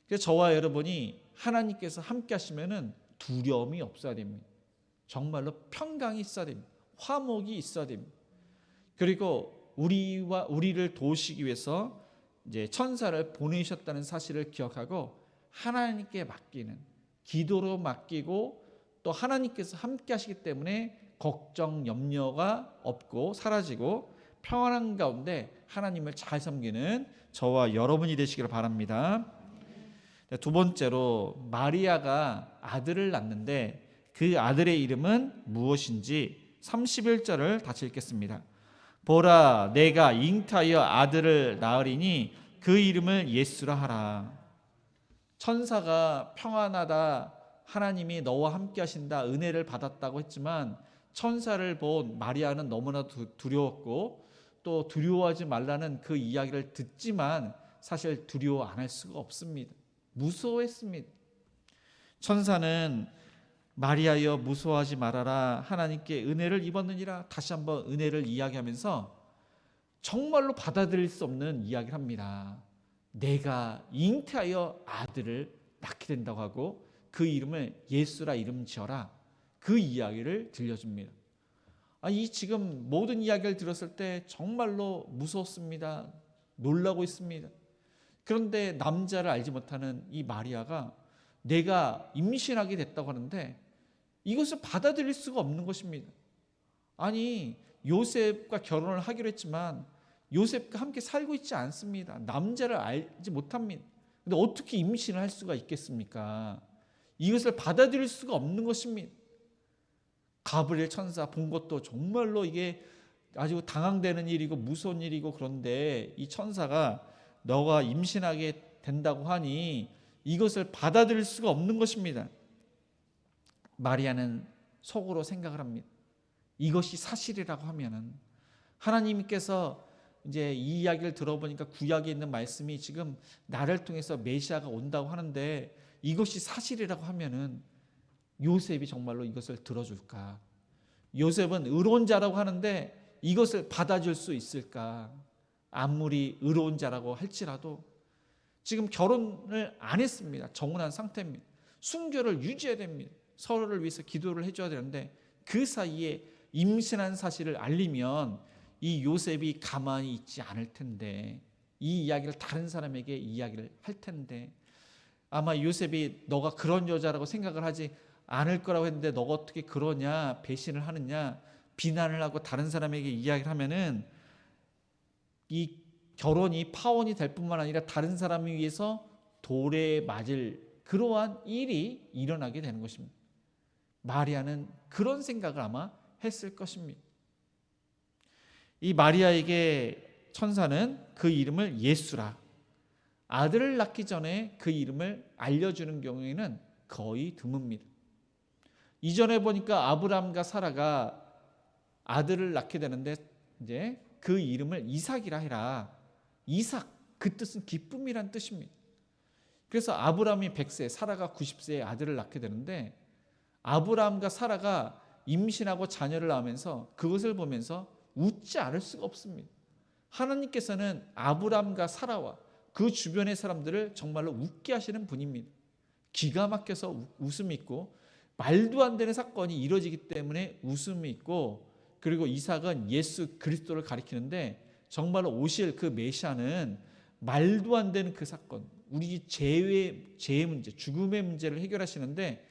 A: 그래서 저와 여러분이 하나님께서 함께 하시면 두려움이 없어야 됩니다. 정말로 평강이 있어야 됩니다. 화목이 있어야 됩니다. 그리고 우리를 도우시기 위해서 이제 천사를 보내셨다는 사실을 기억하고 하나님께 맡기는, 기도로 맡기고 또 하나님께서 함께 하시기 때문에 걱정, 염려가 없고 사라지고 평안한 가운데 하나님을 잘 섬기는 저와 여러분이 되시기를 바랍니다. 두 번째로 마리아가 아들을 낳는데 그 아들의 이름은 무엇인지 31절을 다시 읽겠습니다. 보라, 내가 잉타하여 아들을 낳으리니 그 이름을 예수라 하라. 천사가 평안하다, 하나님이 너와 함께 하신다, 은혜를 받았다고 했지만 천사를 본 마리아는 너무나 두려웠고 또 두려워하지 말라는 그 이야기를 듣지만 사실 두려워 안 할 수가 없습니다. 무서워했습니다. 천사는 마리아여 무서워하지 말아라, 하나님께 은혜를 입었느니라, 다시 한번 은혜를 이야기하면서 정말로 받아들일 수 없는 이야기를 합니다. 내가 잉태하여 아들을 낳게 된다고 하고 그 이름을 예수라 이름 지어라, 그 이야기를 들려줍니다. 이 지금 모든 이야기를 들었을 때 정말로 무서웠습니다. 놀라고 있습니다. 그런데 남자를 알지 못하는 이 마리아가 내가 임신하게 됐다고 하는데 이것을 받아들일 수가 없는 것입니다. 아니, 요셉과 결혼을 하기로 했지만 요셉과 함께 살고 있지 않습니다. 남자를 알지 못합니다. 근데 어떻게 임신을 할 수가 있겠습니까? 이것을 받아들일 수가 없는 것입니다. 가브리엘 천사 본 것도 정말로 이게 아주 당황되는 일이고 무서운 일이고, 그런데 이 천사가 너가 임신하게 된다고 하니 이것을 받아들일 수가 없는 것입니다. 마리아는 속으로 생각을 합니다. 이것이 사실이라고 하면은, 하나님께서 이제 이 이야기를 들어보니까 구약에 있는 말씀이 지금 나를 통해서 메시아가 온다고 하는데 이것이 사실이라고 하면은 요셉이 정말로 이것을 들어줄까? 요셉은 의로운 자라고 하는데 이것을 받아줄 수 있을까? 아무리 의로운 자라고 할지라도 지금 결혼을 안 했습니다. 정혼한 상태입니다. 순교를 유지해야 됩니다. 서로를 위해서 기도를 해줘야 되는데 그 사이에 임신한 사실을 알리면 이 요셉이 가만히 있지 않을 텐데, 이 이야기를 다른 사람에게 이야기를 할 텐데, 아마 요셉이 너가 그런 여자라고 생각을 하지 않을 거라고 했는데 너가 어떻게 그러냐, 배신을 하느냐, 비난을 하고 다른 사람에게 이야기를 하면은 이 결혼이 파혼이 될 뿐만 아니라 다른 사람을 위해서 돌에 맞을 그러한 일이 일어나게 되는 것입니다. 마리아는 그런 생각을 아마 했을 것입니다. 이 마리아에게 천사는 그 이름을 예수라, 아들을 낳기 전에 그 이름을 알려주는 경우에는 거의 드뭅니다. 이전에 보니까 아브라함과 사라가 아들을 낳게 되는데 이제 그 이름을 이삭이라 해라. 이삭, 그 뜻은 기쁨이란 뜻입니다. 그래서 아브라함이 100세, 사라가 90세에 아들을 낳게 되는데 아브라함과 사라가 임신하고 자녀를 낳으면서 그것을 보면서 웃지 않을 수가 없습니다. 하나님께서는 아브라함과 사라와 그 주변의 사람들을 정말로 웃게 하시는 분입니다. 기가 막혀서 웃음이 있고, 말도 안 되는 사건이 이루어지기 때문에 웃음이 있고, 그리고 이삭은 예수 그리스도를 가리키는데 정말로 오실 그 메시아는 말도 안 되는 그 사건, 우리 죄의 문제, 죽음의 문제를 해결하시는데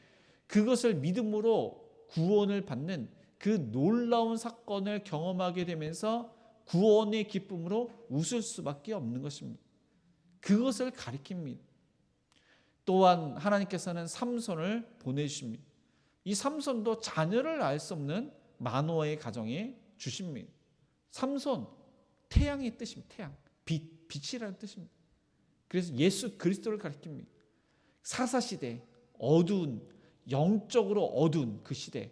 A: 그것을 믿음으로 구원을 받는 그 놀라운 사건을 경험하게 되면서 구원의 기쁨으로 웃을 수밖에 없는 것입니다. 그것을 가리킵니다. 또한 하나님께서는 삼손을 보내주십니다. 이 삼손도 자녀를 낳을 수 없는 마노아의 가정에 주십니다. 삼손, 태양의 뜻입니다. 태양, 빛이라는 뜻입니다. 그래서 예수 그리스도를 가리킵니다. 사사시대, 어두운, 영적으로 어두운 그 시대,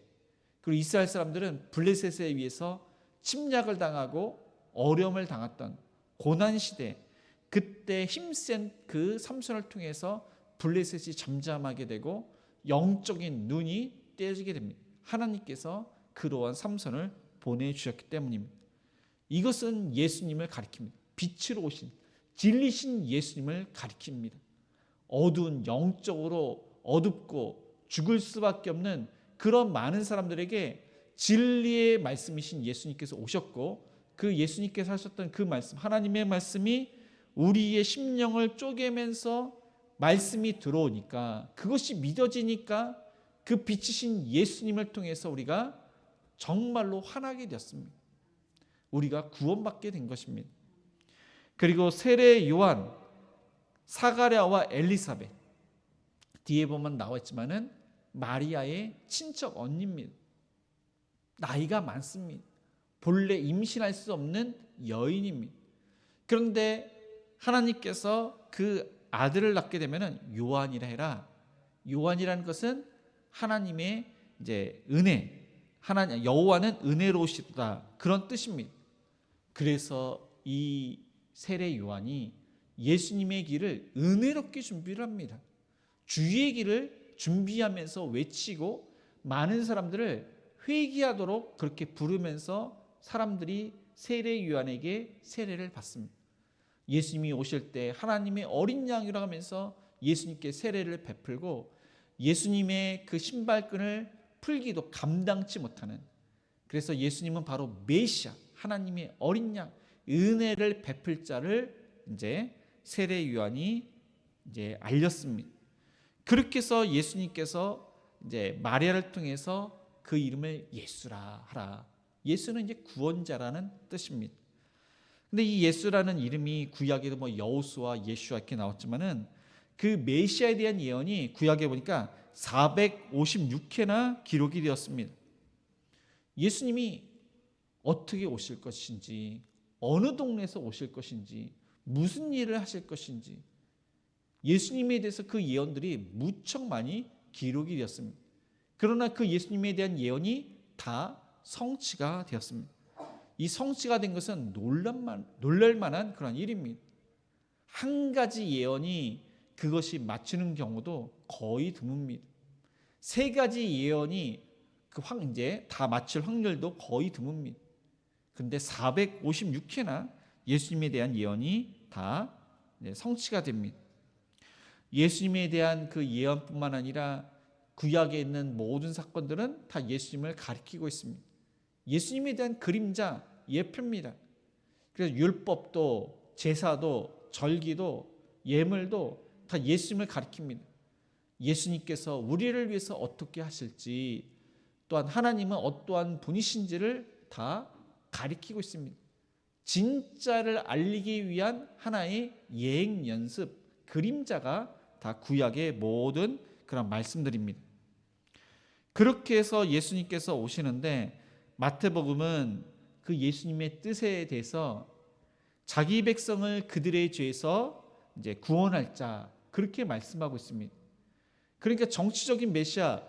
A: 그리고 이스라엘 사람들은 블레셋에 의해서 침략을 당하고 어려움을 당했던 고난시대, 그때 힘센 그 삼손을 통해서 블레셋이 잠잠하게 되고 영적인 눈이 떼어지게 됩니다. 하나님께서 그러한 삼손을 보내주셨기 때문입니다. 이것은 예수님을 가리킵니다. 빛으로 오신 진리신 예수님을 가리킵니다. 어두운, 영적으로 어둡고 죽을 수밖에 없는 그런 많은 사람들에게 진리의 말씀이신 예수님께서 오셨고, 그 예수님께서 하셨던 그 말씀, 하나님의 말씀이 우리의 심령을 쪼개면서 말씀이 들어오니까, 그것이 믿어지니까 그 빛이신 예수님을 통해서 우리가 정말로 환하게 되었습니다. 우리가 구원받게 된 것입니다. 그리고 세례 요한, 사가랴와 엘리사벳, 뒤에 보면 나와 있지만은 마리아의 친척 언니입니다. 나이가 많습니다. 본래 임신할 수 없는 여인입니다. 그런데 하나님께서 그 아들을 낳게 되면은 요한이라 해라. 요한이라는 것은 하나님의 이제 은혜, 하나님 여호와는 은혜로우시다, 그런 뜻입니다. 그래서 이 세례 요한이 예수님의 길을 은혜롭게 준비를 합니다. 주의 길을 준비하면서 외치고 많은 사람들을 회개하도록 그렇게 부르면서 사람들이 세례 요한에게 세례를 받습니다. 예수님이 오실 때 하나님의 어린 양이라고 하면서 예수님께 세례를 베풀고, 예수님의 그 신발끈을 풀기도 감당치 못하는, 그래서 예수님은 바로 메시아, 하나님의 어린 양, 은혜를 베풀 자를 이제 세례 요한이 이제 알렸습니다. 그렇게 해서 예수님께서 이제 마리아를 통해서 그 이름을 예수라 하라. 예수는 이제 구원자라는 뜻입니다. 근데 이 예수라는 이름이 구약에도 뭐 여호수아, 예슈아 이렇게 나왔지만은 그 메시아에 대한 예언이 구약에 보니까 456회나 기록이 되었습니다. 예수님이 어떻게 오실 것인지, 어느 동네에서 오실 것인지, 무슨 일을 하실 것인지, 예수님에 대해서 그 예언들이 무척 많이 기록이 되었습니다. 그러나 그 예수님에 대한 예언이 다 성취가 되었습니다. 이 성취가 된 것은 놀랄만한 그런 일입니다. 한 가지 예언이 그것이 맞추는 경우도 거의 드뭅니다. 세 가지 예언이 이제 다 맞출 확률도 거의 드뭅니다. 그런데 456회나 예수님에 대한 예언이 다 성취가 됩니다. 예수님에 대한 그 예언뿐만 아니라 구약에 있는 모든 사건들은 다 예수님을 가리키고 있습니다. 예수님에 대한 그림자, 예표입니다. 그래서 율법도, 제사도, 절기도, 예물도 다 예수님을 가리킵니다. 예수님께서 우리를 위해서 어떻게 하실지, 또한 하나님은 어떠한 분이신지를 다 가리키고 있습니다. 진짜를 알리기 위한 하나의 예행 연습, 그림자가 다 구약의 모든 그런 말씀들입니다. 그렇게 해서 예수님께서 오시는데, 마태복음은 그 예수님의 뜻에 대해서 자기 백성을 그들의 죄에서 이제 구원할 자, 그렇게 말씀하고 있습니다. 그러니까 정치적인 메시아,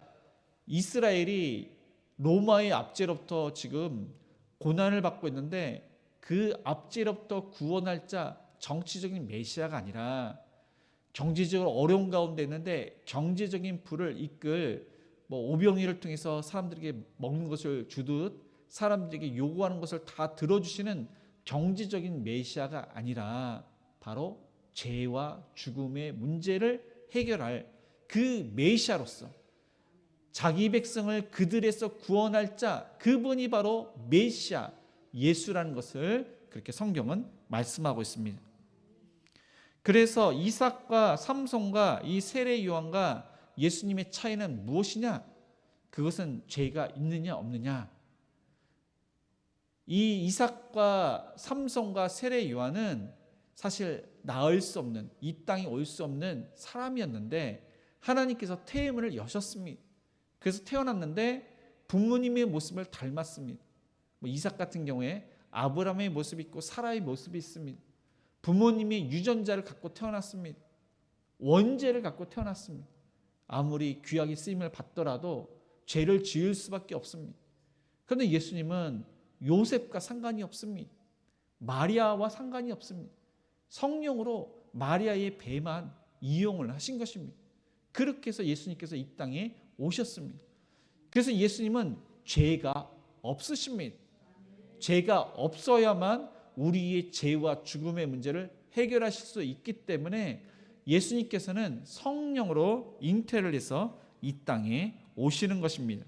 A: 이스라엘이 로마의 압제로부터 지금 고난을 받고 있는데, 그 압제로부터 구원할 자, 정치적인 메시아가 아니라 경제적으로 어려운 가운데 있는데 경제적인 부를 이끌 오병이를 통해서 사람들에게 먹는 것을 주듯 사람들에게 요구하는 것을 다 들어주시는 경제적인 메시아가 아니라 바로 죄와 죽음의 문제를 해결할 그 메시아로서 자기 백성을 그들에서 구원할 자, 그분이 바로 메시아 예수라는 것을 그렇게 성경은 말씀하고 있습니다. 그래서 이삭과 삼손과 이 세례 요한과 예수님의 차이는 무엇이냐? 그것은 죄가 있느냐 없느냐, 이 이삭과 삼손과 세례 요한은 사실 낳을 수 없는, 이 땅에 올 수 없는 사람이었는데 하나님께서 태의문을 여셨습니다. 그래서 태어났는데 부모님의 모습을 닮았습니다. 이삭 같은 경우에 아브라함의 모습이 있고 사라의 모습이 있습니다. 부모님이 유전자를 갖고 태어났습니다. 원죄를 갖고 태어났습니다. 아무리 귀하게 쓰임을 받더라도 죄를 지을 수밖에 없습니다. 그런데 예수님은 요셉과 상관이 없습니다. 마리아와 상관이 없습니다. 성령으로 마리아의 배만 이용을 하신 것입니다. 그렇게 해서 예수님께서 이 땅에 오셨습니다. 그래서 예수님은 죄가 없으십니다. 죄가 없어야만 우리의 죄와 죽음의 문제를 해결하실 수 있기 때문에 예수님께서는 성령으로 잉태를 해서 이 땅에 오시는 것입니다.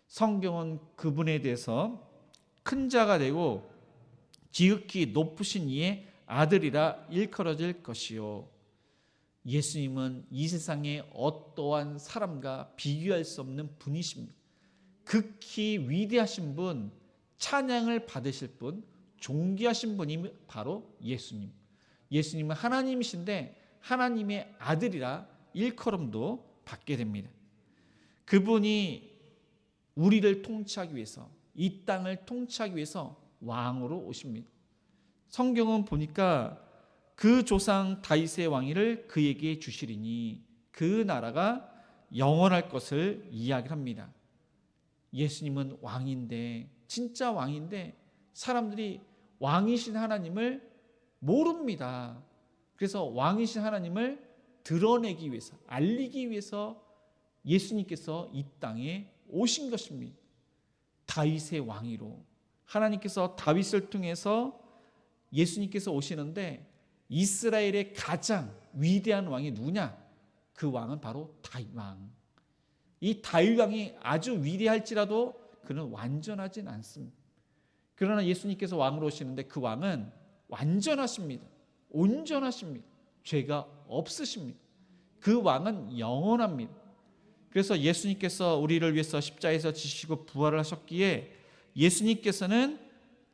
A: 성경은 그분에 대해서 큰 자가 되고 지극히 높으신 이의 아들이라 일컬어질 것이요. 예수님은 이 세상의 어떠한 사람과 비교할 수 없는 분이십니다. 극히 위대하신 분, 찬양을 받으실 분, 존귀하신 분이 바로 예수님. 예수님은 하나님이신데 하나님의 아들이라 일컬음도 받게 됩니다. 그분이 우리를 통치하기 위해서, 이 땅을 통치하기 위해서 왕으로 오십니다. 성경은 보니까 그 조상 다윗의 왕위를 그에게 주시리니 그 나라가 영원할 것을 이야기합니다. 예수님은 왕인데, 진짜 왕인데 사람들이 왕이신 하나님을 모릅니다. 그래서 왕이신 하나님을 드러내기 위해서, 알리기 위해서 예수님께서 이 땅에 오신 것입니다. 다윗의 왕위로 하나님께서 다윗을 통해서 예수님께서 오시는데 이스라엘의 가장 위대한 왕이 누구냐? 그 왕은 바로 다윗 왕. 이 다윗 왕이 아주 위대할지라도 그는 완전하진 않습니다. 그러나 예수님께서 왕으로 오시는데 그 왕은 완전하십니다. 온전하십니다. 죄가 없으십니다. 그 왕은 영원합니다. 그래서 예수님께서 우리를 위해서 십자가에서 지시고 부활을 하셨기에 예수님께서는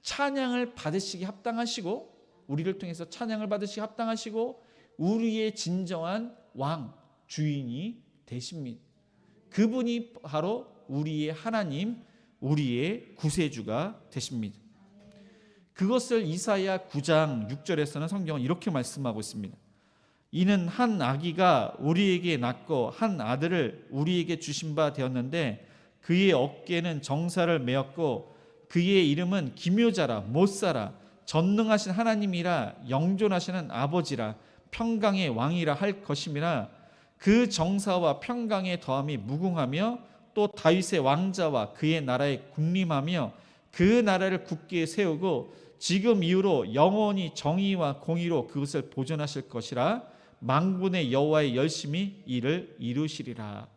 A: 찬양을 받으시기 합당하시고, 우리를 통해서 찬양을 받으시기 합당하시고 우리의 진정한 왕, 주인이 되십니다. 그분이 바로 우리의 하나님, 우리의 구세주가 되십니다. 그것을 이사야 9장 6절에서는 성경은 이렇게 말씀하고 있습니다. 이는 한 아기가 우리에게 낳고 한 아들을 우리에게 주신 바 되었는데 그의 어깨에는 정사를 메었고 그의 이름은 기묘자라 못사라 전능하신 하나님이라 영존하시는 아버지라 평강의 왕이라 할 것임이라. 그 정사와 평강의 더함이 무궁하며 또 다윗의 왕자와 그의 나라에 군림하며 그 나라를 굳게 세우고 지금 이후로 영원히 정의와 공의로 그것을 보존하실 것이라. 만군의 여호와의 열심히 이를 이루시리라.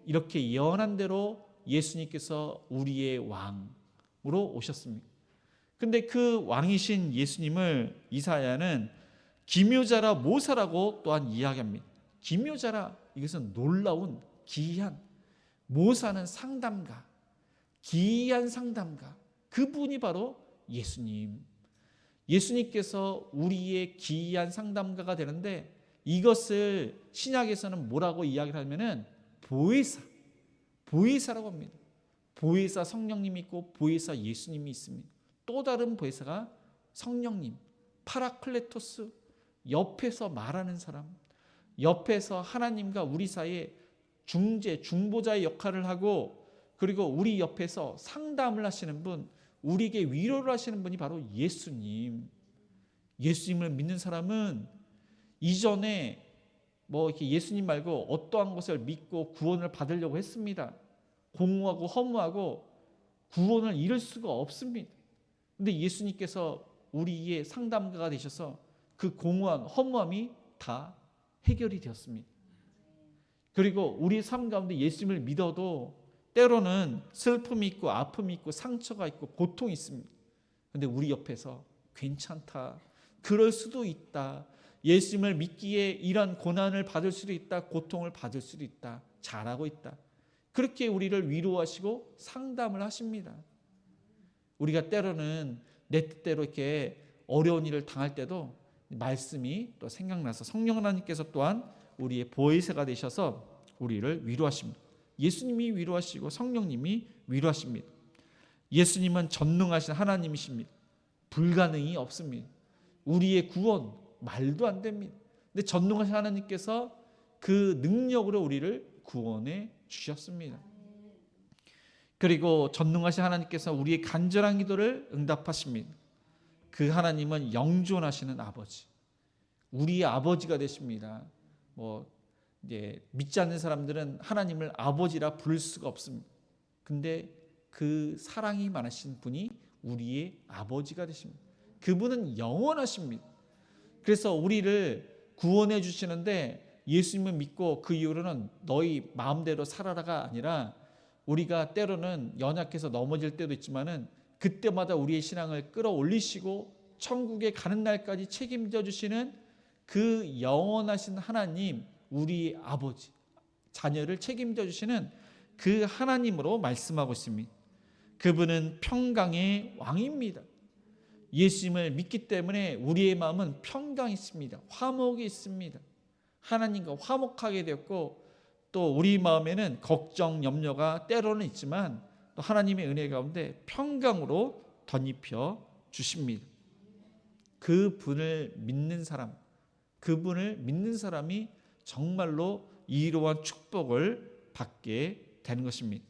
A: 이렇게 예언한 대로 예수님께서 우리의 왕으로 오셨습니다. 근데 그 왕이신 예수님을 이사야는 기묘자라 모사라고 또한 이야기합니다. 기묘자라, 이것은 놀라운 기이한, 모사는 상담가, 기이한 상담가, 그분이 바로 예수님. 예수님께서 우리의 기이한 상담가가 되는데 이것을 신약에서는 뭐라고 이야기를 하면은 보혜사라고 합니다. 보혜사 성령님이 있고 보혜사 예수님이 있습니다. 또 다른 보혜사가 성령님, 파라클레토스, 옆에서 말하는 사람, 옆에서 하나님과 우리 사이에 중재, 중보자의 역할을 하고, 그리고 우리 옆에서 상담을 하시는 분, 우리에게 위로를 하시는 분이 바로 예수님. 예수님을 믿는 사람은 이전에 이렇게 예수님 말고 어떠한 것을 믿고 구원을 받으려고 했습니다. 공허하고 허무하고 구원을 잃을 수가 없습니다. 근데 예수님께서 우리의 상담가가 되셔서 그 공허한 허무함이 다 해결이 되었습니다. 그리고 우리 삶 가운데 예수님을 믿어도 때로는 슬픔이 있고 아픔이 있고 상처가 있고 고통이 있습니다. 그런데 우리 옆에서 괜찮다, 그럴 수도 있다, 예수님을 믿기에 이런 고난을 받을 수도 있다, 고통을 받을 수도 있다, 잘하고 있다, 그렇게 우리를 위로하시고 상담을 하십니다. 우리가 때로는 내 뜻대로 이렇게 어려운 일을 당할 때도 말씀이 또 생각나서 성령 하나님께서 또한 우리의 보혜사가 되셔서 우리를 위로하십니다. 예수님이 위로하시고 성령님이 위로하십니다. 예수님은 전능하신 하나님이십니다. 불가능이 없습니다. 우리의 구원 말도 안 됩니다. 근데 전능하신 하나님께서 그 능력으로 우리를 구원해 주셨습니다. 그리고 전능하신 하나님께서 우리의 간절한 기도를 응답하십니다. 그 하나님은 영존하시는 아버지, 우리의 아버지가 되십니다. 이제 믿지 않는 사람들은 하나님을 아버지라 부를 수가 없습니다. 근데 그 사랑이 많으신 분이 우리의 아버지가 되십니다. 그분은 영원하십니다. 그래서 우리를 구원해 주시는데 예수님을 믿고 그 이후로는 너희 마음대로 살아라가 아니라 우리가 때로는 연약해서 넘어질 때도 있지만은 그때마다 우리의 신앙을 끌어올리시고 천국에 가는 날까지 책임져 주시는 그 영원하신 하나님, 우리 아버지, 자녀를 책임져 주시는 그 하나님으로 말씀하고 있습니다. 그분은 평강의 왕입니다. 예수님을 믿기 때문에 우리의 마음은 평강이 있습니다. 화목이 있습니다. 하나님과 화목하게 되었고 또 우리 마음에는 걱정, 염려가 때로는 있지만 또 하나님의 은혜 가운데 평강으로 덧입혀 주십니다. 그분을 믿는 사람, 그분을 믿는 사람이 정말로 이러한 축복을 받게 되는 것입니다.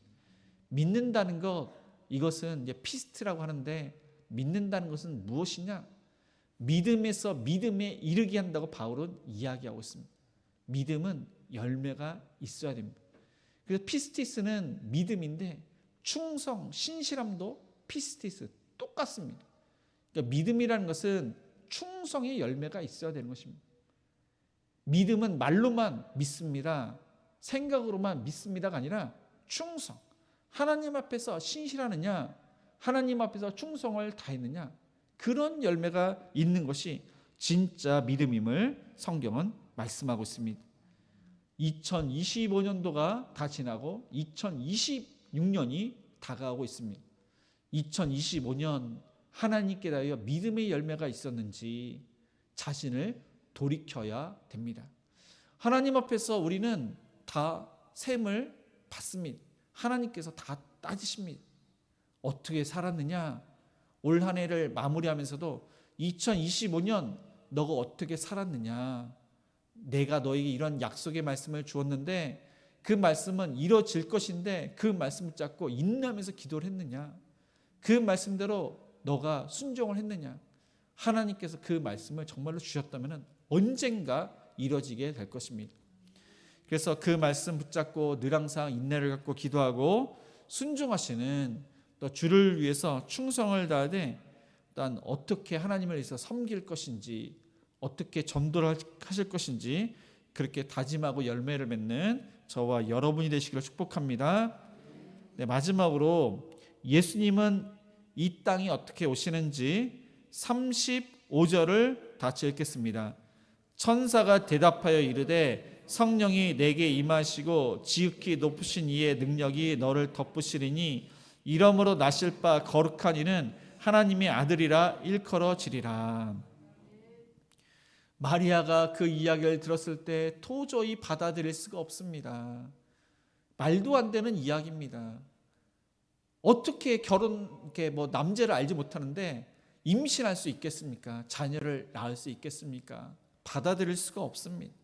A: 믿는다는 것, 이것은 이제 피스트라고 하는데 믿는다는 것은 무엇이냐? 믿음에서 믿음에 이르게 한다고 바울은 이야기하고 있습니다. 믿음은 열매가 있어야 됩니다. 그래서 피스티스는 믿음인데 충성, 신실함도 피스티스 똑같습니다. 그러니까 믿음이라는 것은 충성의 열매가 있어야 되는 것입니다. 믿음은 말로만 믿습니다. 생각으로만 믿습니다가 아니라 충성. 하나님 앞에서 신실하느냐, 하나님 앞에서 충성을 다했느냐, 그런 열매가 있는 것이 진짜 믿음임을 성경은 말씀하고 있습니다. 2025년도가 다 지나고 2026년이 다가오고 있습니다. 2025년 하나님께 대하여 믿음의 열매가 있었는지 자신을 돌이켜야 됩니다. 하나님 앞에서 우리는 다 셈을 받습니다. 하나님께서 다 따지십니다. 어떻게 살았느냐? 올 한 해를 마무리하면서도 2025년 너가 어떻게 살았느냐? 내가 너에게 이런 약속의 말씀을 주었는데 그 말씀은 이루어질 것인데 그 말씀을 붙잡고 인내하면서 기도를 했느냐? 그 말씀대로 너가 순종을 했느냐? 하나님께서 그 말씀을 정말로 주셨다면 언젠가 이루어지게 될 것입니다. 그래서 그 말씀 붙잡고 늘 항상 인내를 갖고 기도하고 순종하시는 또 주를 위해서 충성을 다하되 일단 어떻게 하나님을 위해서 섬길 것인지, 어떻게 전도를 하실 것인지 그렇게 다짐하고 열매를 맺는 저와 여러분이 되시기를 축복합니다. 네, 마지막으로 예수님은 이 땅에 어떻게 오시는지 35절을 같이 읽겠습니다. 천사가 대답하여 이르되 성령이 내게 임하시고 지극히 높으신 이의 능력이 너를 덮으시리니 이러므로 나실 바 거룩한 이는 하나님의 아들이라 일컬어지리라. 마리아가 그 이야기를 들었을 때 도저히 받아들일 수가 없습니다. 말도 안 되는 이야기입니다. 어떻게 남자를 알지 못하는데 임신할 수 있겠습니까? 자녀를 낳을 수 있겠습니까? 받아들일 수가 없습니다.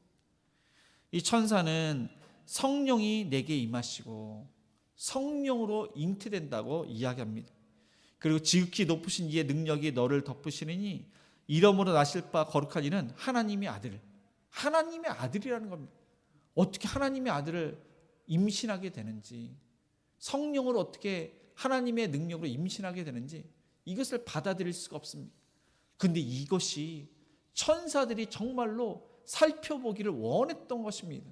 A: 이 천사는 성령이 내게 임하시고 성령으로 잉태된다고 이야기합니다. 그리고 지극히 높으신 이의 능력이 너를 덮으시니 이러므로 나실 바 거룩한 이는 하나님의 아들. 하나님의 아들이라는 겁니다. 어떻게 하나님의 아들을 임신하게 되는지, 성령으로 어떻게 하나님의 능력으로 임신하게 되는지 이것을 받아들일 수가 없습니다. 근데 이것이 천사들이 정말로 살펴보기를 원했던 것입니다.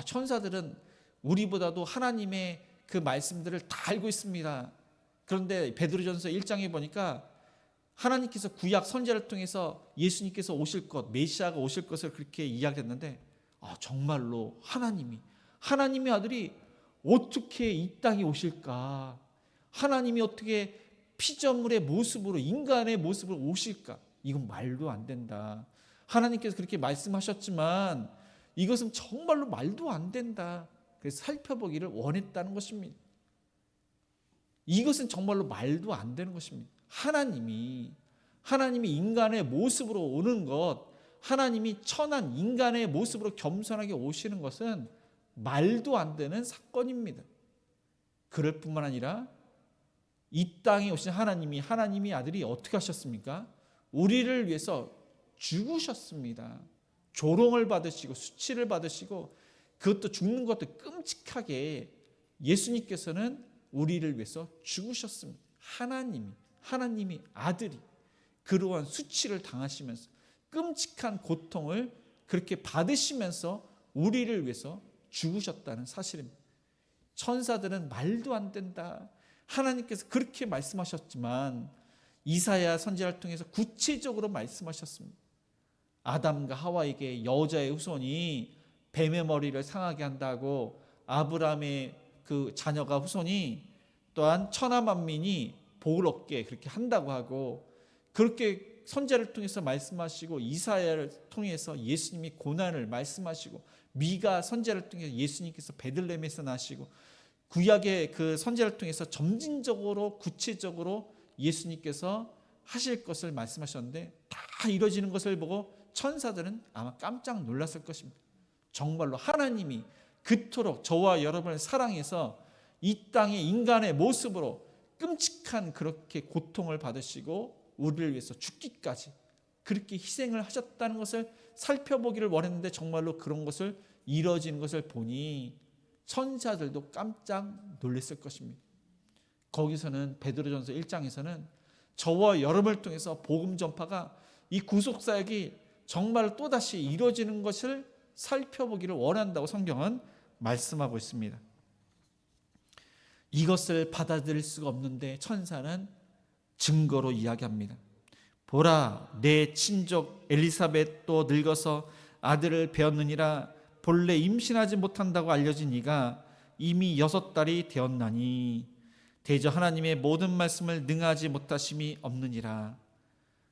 A: 천사들은 우리보다도 하나님의 그 말씀들을 다 알고 있습니다. 그런데 베드로전서 1장에 보니까 하나님께서 구약 선지자를 통해서 예수님께서 오실 것, 메시아가 오실 것을 그렇게 이야기했는데 정말로 하나님의 아들이 어떻게 이 땅에 오실까? 하나님이 어떻게 피조물의 모습으로, 인간의 모습으로 오실까? 이건 말도 안 된다. 하나님께서 그렇게 말씀하셨지만 이것은 정말로 말도 안 된다. 그래서 살펴보기를 원했다는 것입니다. 이것은 정말로 말도 안 되는 것입니다. 하나님이 인간의 모습으로 오는 것, 하나님이 천한 인간의 모습으로 겸손하게 오시는 것은 말도 안 되는 사건입니다. 그럴 뿐만 아니라 이 땅에 오신 하나님이 아들이 어떻게 하셨습니까? 우리를 위해서 죽으셨습니다. 조롱을 받으시고 수치를 받으시고, 그것도 죽는 것도 끔찍하게 예수님께서는 우리를 위해서 죽으셨습니다. 하나님이 아들이 그러한 수치를 당하시면서 끔찍한 고통을 그렇게 받으시면서 우리를 위해서 죽으셨다는 사실입니다. 천사들은 말도 안 된다. 하나님께서 그렇게 말씀하셨지만 이사야 선지자를 통해서 구체적으로 말씀하셨습니다. 아담과 하와에게 여자의 후손이 뱀의 머리를 상하게 한다고, 아브라함의 그 자녀가 후손이 또한 천하 만민이 복을 얻게 그렇게 한다고 하고, 그렇게 선지자를 통해서 말씀하시고, 이사야를 통해서 예수님이 고난을 말씀하시고, 미가 선지자를 통해서 예수님께서 베들레헴에서 나시고, 구약의 그 선지자를 통해서 점진적으로 구체적으로 예수님께서 하실 것을 말씀하셨는데, 다 이루어지는 것을 보고 천사들은 아마 깜짝 놀랐을 것입니다. 정말로 하나님이 그토록 저와 여러분을 사랑해서 이 땅의 인간의 모습으로 끔찍한 그렇게 고통을 받으시고 우리를 위해서 죽기까지 그렇게 희생을 하셨다는 것을 살펴보기를 원했는데, 정말로 그런 것을 이루어지는 것을 보니 천사들도 깜짝 놀랐을 것입니다. 거기서는 베드로전서 1장에서는 저와 여러분을 통해서 복음 전파가, 이 구속사역이 정말 또다시 이루어지는 것을 살펴보기를 원한다고 성경은 말씀하고 있습니다. 이것을 받아들일 수가 없는데 천사는 증거로 이야기합니다. 보라, 내 친족 엘리사벳도 늙어서 아들을 배었느니라. 본래 임신하지 못한다고 알려진 이가 이미 6달이 되었나니 대저 하나님의 모든 말씀을 능하지 못하심이 없느니라.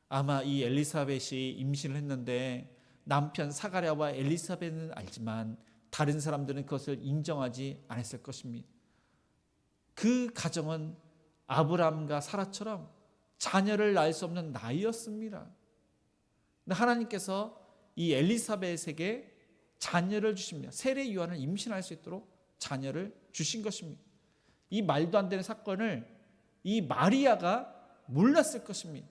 A: 아마 이 엘리사벳이 임신을 했는데 남편 사가랴와 엘리사벳은 알지만 다른 사람들은 그것을 인정하지 않았을 것입니다. 그 가정은 아브라함과 사라처럼 자녀를 낳을 수 없는 나이였습니다. 근데 하나님께서 이 엘리사벳에게 자녀를 주십니다. 세례 요한을 임신할 수 있도록 자녀를 주신 것입니다. 이 말도 안 되는 사건을 이 마리아가 몰랐을 것입니다.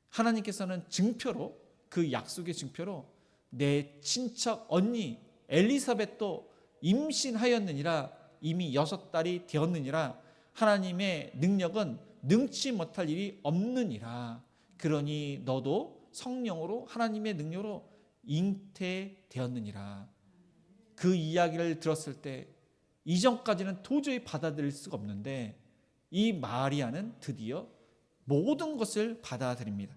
A: 하나님께서는 증표로, 그 약속의 증표로 내 친척 언니 엘리사벳도 임신하였느니라. 이미 6달이 되었느니라. 하나님의 능력은 능치 못할 일이 없느니라. 그러니 너도 성령으로 하나님의 능력으로 잉태되었느니라. 그 이야기를 들었을 때 이전까지는 도저히 받아들일 수가 없는데 이 마리아는 드디어 모든 것을 받아들입니다.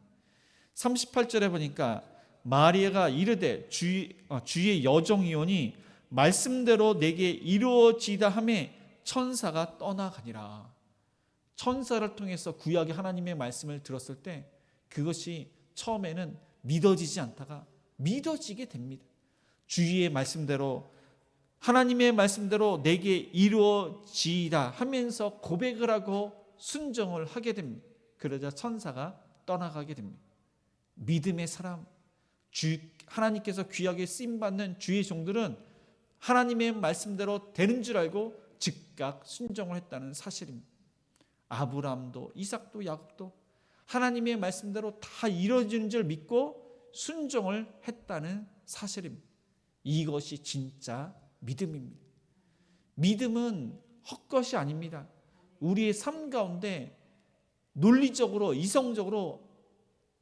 A: 38절에 보니까 마리아가 이르되 주의 여종이오니 말씀대로 내게 이루어지다 하매 천사가 떠나가니라. 천사를 통해서 구약의 하나님의 말씀을 들었을 때 그것이 처음에는 믿어지지 않다가 믿어지게 됩니다. 주의 말씀대로, 하나님의 말씀대로 내게 이루어지이다 하면서 고백을 하고 순종을 하게 됩니다. 그러자 천사가 떠나가게 됩니다. 믿음의 사람, 하나님께서 귀하게 쓰임받는 주의 종들은 하나님의 말씀대로 되는 줄 알고 즉각 순종을 했다는 사실입니다. 아브라함도 이삭도 야곱도 하나님의 말씀대로 다 이루어지는 줄 믿고 순종을 했다는 사실입니다. 이것이 진짜 믿음입니다. 믿음은 헛것이 아닙니다. 우리의 삶 가운데 논리적으로, 이성적으로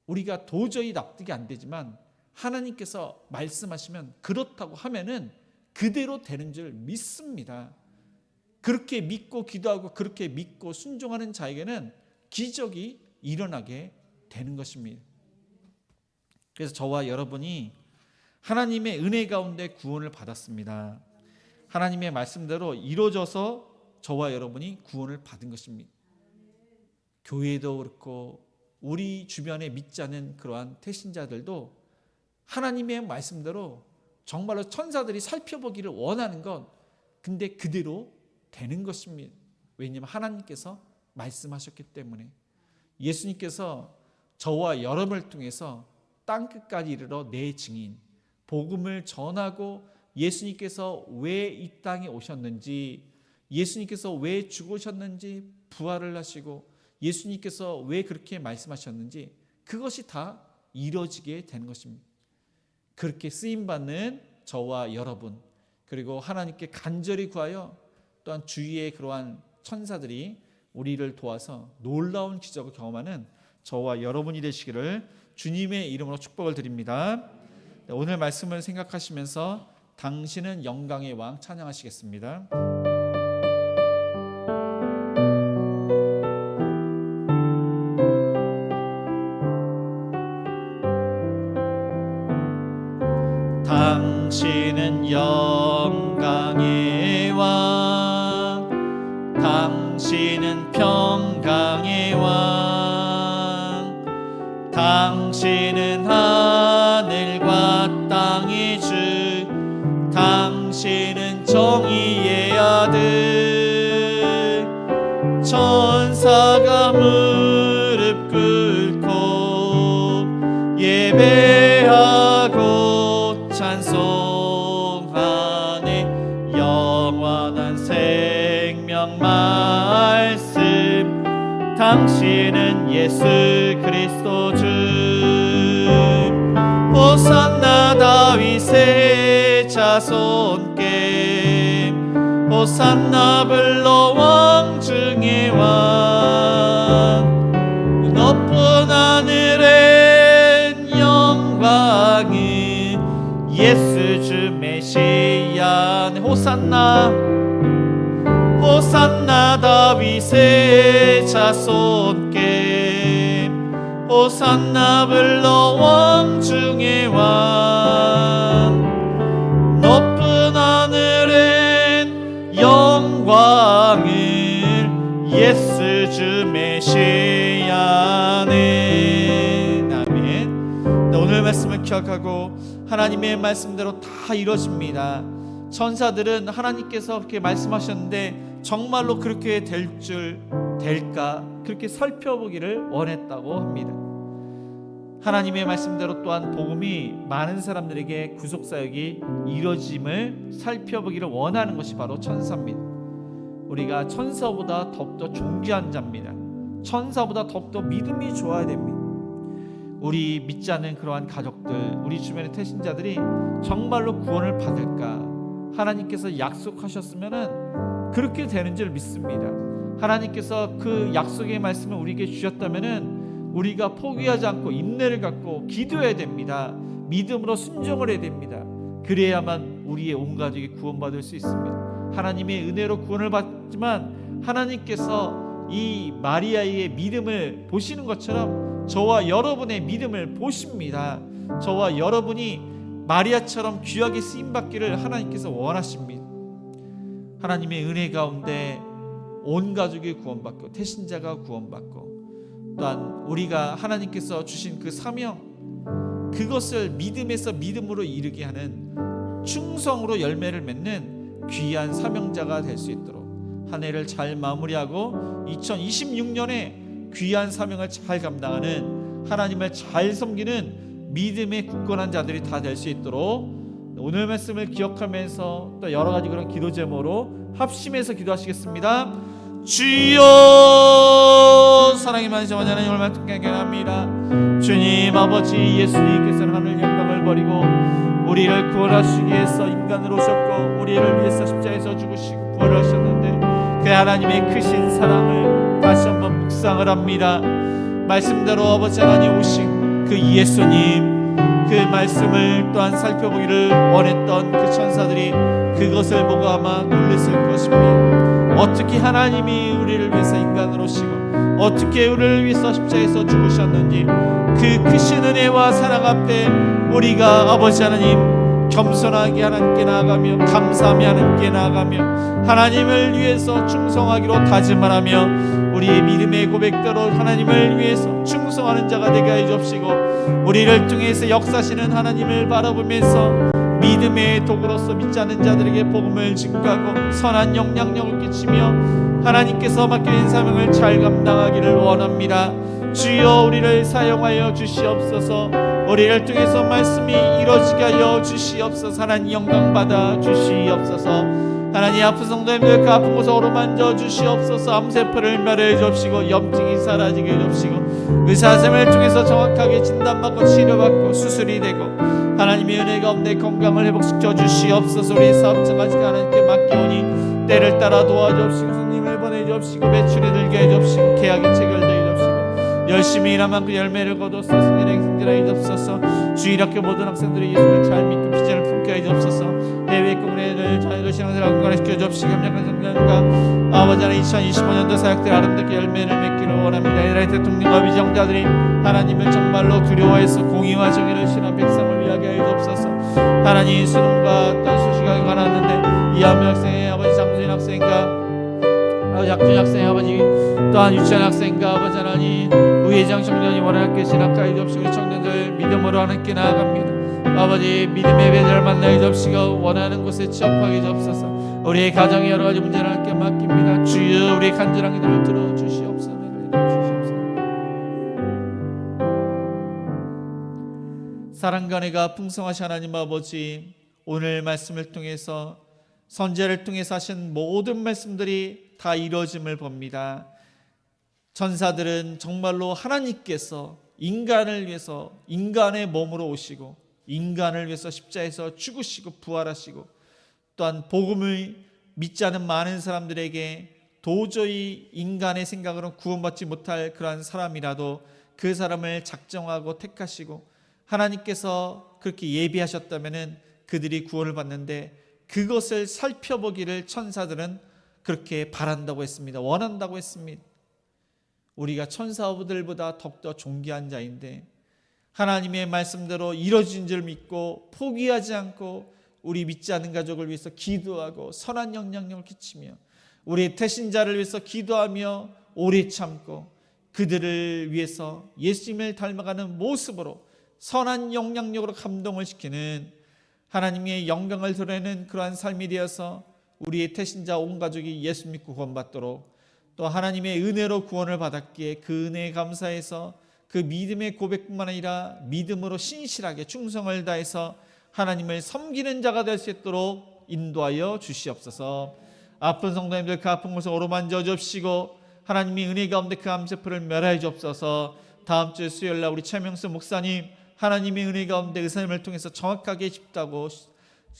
A: 우리가 도저히 납득이 안 되지만 하나님께서 말씀하시면 그렇다고 하면은 그대로 되는 줄 믿습니다. 그렇게 믿고 기도하고 그렇게 믿고 순종하는 자에게는 기적이 일어나게 되는 것입니다. 그래서 저와 여러분이 하나님의 은혜 가운데 구원을 받았습니다. 하나님의 말씀대로 이루어져서 저와 여러분이 구원을 받은 것입니다. 교회도 그렇고 우리 주변에 믿지 않는 그러한 태신자들도 하나님의 말씀대로 정말로 천사들이 살펴보기를 원하는 건 근데 그대로 되는 것입니다. 왜냐하면 하나님께서 말씀하셨기 때문에. 예수님께서 저와 여러분을 통해서 땅끝까지 이르러 내 증인, 복음을 전하고 예수님께서 왜 이 땅에 오셨는지, 예수님께서 왜 죽으셨는지, 부활을 하시고 예수님께서 왜 그렇게 말씀하셨는지 그것이 다 이루어지게 되는 것입니다. 그렇게 쓰임받는 저와 여러분, 그리고 하나님께 간절히 구하여 또한 주위의 그러한 천사들이 우리를 도와서 놀라운 기적을 경험하는 저와 여러분이 되시기를 주님의 이름으로 축복을 드립니다. 오늘 말씀을 생각하시면서 당신은 영광의 왕 찬양하시겠습니다. 당신은 영광의 왕, 당신은 평강의 왕, 당신은 하늘과 땅의 주, 당신은 정의의 아들. 천사가 무릎 꿇고 예배하고 찬송하네. 영원한 생명 말씀, 당신은 예수 그리스도 주. 호산나 다윗의 자손께, 호산나 불러 왕 중의 왕. 높은 하늘엔 영광은 예수 주 메시아. 호산나, 호산나 다윗의 자손께, 호산나 불러 왕 중의 왕. 높은 하늘엔 영광을 예수 주 메시아는. 아멘. 오늘 말씀을 기억하고 하나님의 말씀대로 다 이루어집니다. 천사들은 하나님께서 그렇게 말씀하셨는데 정말로 그렇게 될까 그렇게 살펴보기를 원했다고 합니다. 하나님의 말씀대로 또한 복음이 많은 사람들에게 구속사역이 이루어짐을 살펴보기를 원하는 것이 바로 천사입니다. 우리가 천사보다 더욱더 존귀한 자입니다. 천사보다 더욱더 믿음이 좋아야 됩니다. 우리 믿지 않는 그러한 가족들, 우리 주변의 태신자들이 정말로 구원을 받을까? 하나님께서 약속하셨으면 그렇게 되는 줄 믿습니다. 하나님께서 그 약속의 말씀을 우리에게 주셨다면 우리가 포기하지 않고 인내를 갖고 기도해야 됩니다. 믿음으로 순종을 해야 됩니다. 그래야만 우리의 온 가족이 구원받을 수 있습니다. 하나님의 은혜로 구원을 받지만 하나님께서 이 마리아의 믿음을 보시는 것처럼 저와 여러분의 믿음을 보십니다. 저와 여러분이 마리아처럼 귀하게 쓰임받기를 하나님께서 원하십니다. 하나님의 은혜 가운데 온 가족이 구원받고 태신자가 구원받고 또한 우리가 하나님께서 주신 그 사명, 그것을 믿음에서 믿음으로 이르게 하는 충성으로 열매를 맺는 귀한 사명자가 될 수 있도록 한 해를 잘 마무리하고 2026년에 귀한 사명을 잘 감당하는, 하나님을 잘 섬기는 믿음의 굳건한 자들이 다 될 수 있도록 오늘 말씀을 기억하면서 또 여러 가지 그런 기도 제목으로 합심해서 기도하시겠습니다. 주여, 사랑이 많으신 하나님 얼마나 합니다. 주님 아버지, 예수님께서는 하늘 영광을 버리고 우리를 구원하시기 위해서 인간으로 오셨고 우리를 위해서 십자가에서 죽으시고 부활을 하셨는데 그 하나님의 크신 사랑을 다시 한번 묵상을 합니다. 말씀대로 아버지 하나님 오신 그 예수님, 그 말씀을 또한 살펴보기를 원했던 그 천사들이 그것을 보고 아마 놀랐을 것입니다. 어떻게 하나님이 우리를 위해서 인간으로 오시고 어떻게 우리를 위해서 십자가에서 죽으셨는지 그 크신 은혜와 사랑 앞에 우리가 아버지 하나님 겸손하게 하나님께 나아가며 감사하며 하나님께 나아가며 하나님을 위해서 충성하기로 다짐을 하며 우리의 믿음의 고백대로 하나님을 위해서 충성하는 자가 되게 하여 주옵시고, 우리를 통해서 역사하시는 하나님을 바라보면서 믿음의 도구로서 믿지 않는 자들에게 복음을 증거하고 선한 영향력을 끼치며 하나님께서 맡겨진 사명을 잘 감당하기를 원합니다. 주여 우리를 사용하여 주시옵소서. 우리를 통해서 말씀이 이루어지게 하여 주시옵소서. 하나님 영광 받아 주시옵소서. 하나님 아픈 성도님들 그 아픈 곳을 어루만져 주시옵소서. 암세포를 멸해 주옵시고 염증이 사라지게 해주옵시고 의사생활을 통해서 정확하게 진단받고 치료받고 수술이 되고 하나님의 은혜 가운데 건강을 회복시켜 주시옵소서. 우리 사업장까지 하나님께 맡기오니 때를 따라 도와주옵시고 손님을 보내주옵시고 매출이 들게 해주옵시고 계약이 체결되게 해주옵시고 열심히 일한 만큼 열매를 거둬서 승리의 행진하여 주옵소서. 주일학교 모든 학생들이 예수를 잘 믿고 비전을 품게 하여 주옵소서. 해외 공례를 자유로 신앙생활 건강시켜 주옵시고 협력한 성장과 아버지 하나님 2025년도 사역들 아름답게 열매를 맺기를 원합니다. 이스라엘 대통령과 위정자들이 하나님을 정말로 두려워해서 공의와 정의를 실현 백성을 위하게 하여 주옵소서. 하나님 수능과 또 수시가 관하는데 이한명 학생의 아버지 장수인 학생과 약준 학생의 아버지 또한 유치원 학생과 아버지 하나님 우회장 청년이 원하게 진학하여 주옵시고 청년들 믿음으로 하나님께 나아갑니다. 아버지 믿음의 배들을 만나게 주옵시고 원하는 곳에 취업하게 주옵소서. 우리의 가정의 여러 가지 문제를 하나님께 맡깁니다. 주여 우리의 간절한 기도를 들어주시옵소서. 사랑과 은혜가 풍성하신 하나님 아버지, 오늘 말씀을 통해서 선지자를 통해서 하신 모든 말씀들이 다 이루어짐을 봅니다. 천사들은 정말로 하나님께서 인간을 위해서 인간의 몸으로 오시고 인간을 위해서 십자에서 죽으시고 부활하시고 또한 복음을 믿지 않은 많은 사람들에게 도저히 인간의 생각으로는 구원받지 못할 그러한 사람이라도 그 사람을 작정하고 택하시고 하나님께서 그렇게 예비하셨다면 그들이 구원을 받는데 그것을 살펴보기를 천사들은 그렇게 바란다고 했습니다. 원한다고 했습니다. 우리가 천사들보다 더욱더 존귀한 자인데 하나님의 말씀대로 이루어진 줄 믿고 포기하지 않고 우리 믿지 않는 가족을 위해서 기도하고 선한 영향력을 끼치며 우리 태신자를 위해서 기도하며 오래 참고 그들을 위해서 예수님을 닮아가는 모습으로 선한 영향력으로 감동을 시키는 하나님의 영광을 드러내는 그러한 삶이 되어서 우리의 태신자 온 가족이 예수 믿고 구원받도록 또 하나님의 은혜로 구원을 받았기에 그 은혜에 감사해서 그 믿음의 고백뿐만 아니라 믿음으로 신실하게 충성을 다해서 하나님을 섬기는 자가 될 수 있도록 인도하여 주시옵소서. 아픈 성도님들 그 아픈 곳을 어루만져 주옵시고 하나님의 은혜 가운데 그 암세포를 멸하여 주옵소서. 다음 주 수요일 날 우리 최명수 목사님 하나님의 은혜 가운데 의사님을 통해서 정확하게 짚다고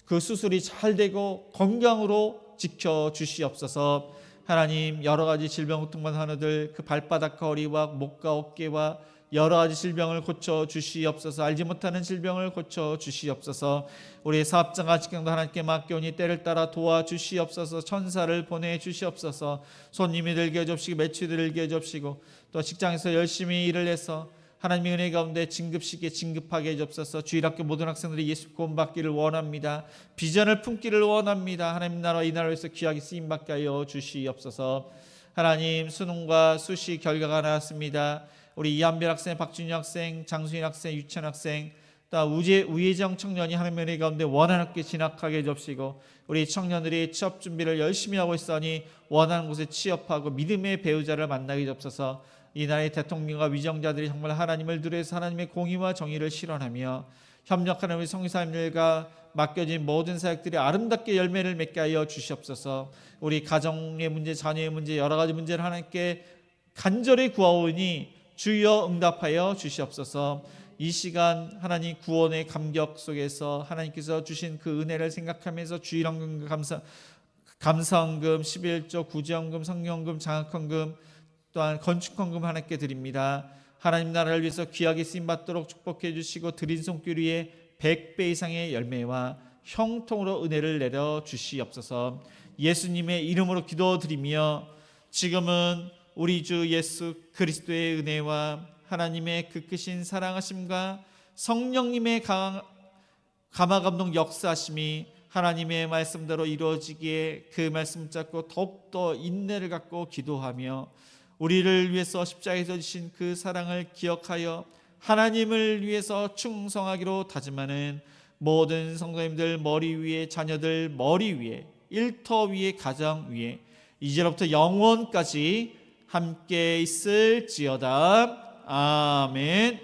A: 그 수술이 잘 되고 건강으로 지켜주시옵소서. 하나님 여러 가지 질병 고통만 하는들 그 발바닥과 허리와 목과 어깨와 여러 가지 질병을 고쳐 주시옵소서. 알지 못하는 질병을 고쳐 주시옵소서. 우리 사업장과 직장도 하나님께 맡겨오니 때를 따라 도와주시옵소서. 천사를 보내주시옵소서. 손님이 들게 해주시고 매출이 들게 해주시고 또 직장에서 열심히 일을 해서 하나님의 은혜 가운데 진급시기에 진급하게 해주옵소서. 주일학교 모든 학생들이 예수 구원받기를 원합니다. 비전을 품기를 원합니다. 하나님 나라 이 나라에서 귀하게 쓰임받게 하여 주시옵소서. 하나님 수능과 수시 결과가 나왔습니다. 우리 이한별 학생, 박준희 학생, 장수인 학생, 유찬 학생 또 우예정 청년이 하나님의 은혜 가운데 원하는 학교에 진학하게 해주시고 우리 청년들이 취업 준비를 열심히 하고 있으니 원하는 곳에 취업하고 믿음의 배우자를 만나게 해주옵소서. 이 나라의 대통령과 위정자들이 정말 하나님을 두려워해서 하나님의 공의와 정의를 실현하며 협력하는 우리 성교사님들과 맡겨진 모든 사역들이 아름답게 열매를 맺게 하여 주시옵소서. 우리 가정의 문제, 자녀의 문제, 여러 가지 문제를 하나님께 간절히 구하오니 주여 응답하여 주시옵소서. 이 시간 하나님 구원의 감격 속에서 하나님께서 주신 그 은혜를 생각하면서 주일헌금 감사헌금 11조 구제헌금 성령헌금 장학헌금 또한 건축헌금 하나님께 드립니다. 하나님 나라를 위해서 귀하게 쓰임받도록 축복해 주시고 드린 손길 위에 100배 이상의 열매와 형통으로 은혜를 내려 주시옵소서. 예수님의 이름으로 기도드리며 지금은 우리 주 예수 그리스도의 은혜와 하나님의 그 크신 사랑하심과 성령님의 감화감동 역사하심이 하나님의 말씀대로 이루어지기에 그 말씀 잡고 더욱더 인내를 갖고 기도하며 우리를 위해서 십자가에서 지신 그 사랑을 기억하여 하나님을 위해서 충성하기로 다짐하는 모든 성도님들 머리 위에, 자녀들 머리 위에, 일터 위에, 가정 위에 이제로부터 영원까지 함께 있을지어다. 아멘.